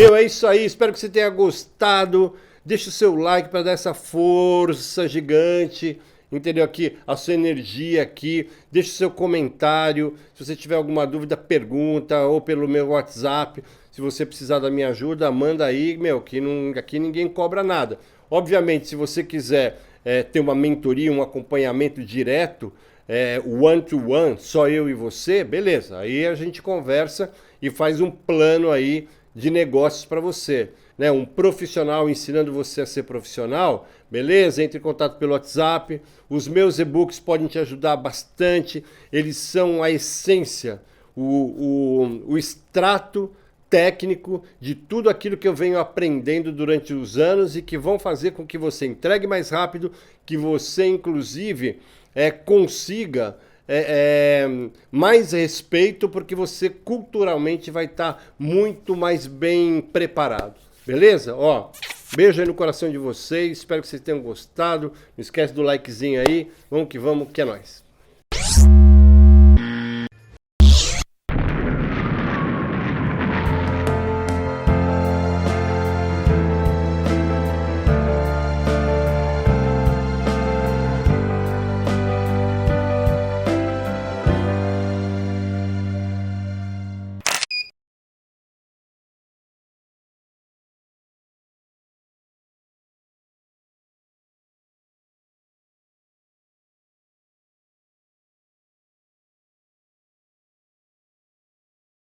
É isso aí, espero que você tenha gostado. Deixa o seu like para dar essa força gigante, entendeu? Aqui, a sua energia aqui. Deixa o seu comentário. Se você tiver alguma dúvida, pergunta, ou pelo meu WhatsApp. Se você precisar da minha ajuda, manda aí, que aqui ninguém cobra nada. Obviamente, se você quiser ter uma mentoria, um acompanhamento direto, one-to-one, só eu e você, beleza. Aí a gente conversa e faz um plano aí de negócios para você, né? Um profissional ensinando você a ser profissional, beleza? Entre em contato pelo WhatsApp. Os meus e-books podem te ajudar bastante. Eles são a essência, o extrato técnico de tudo aquilo que eu venho aprendendo durante os anos e que vão fazer com que você entregue mais rápido, que você, inclusive, consiga mais respeito, porque você culturalmente vai estar muito mais bem preparado. Beleza? Ó, Beijo aí no coração de vocês. Espero que vocês tenham gostado. Não esquece do likezinho aí. Vamos, que é nóis.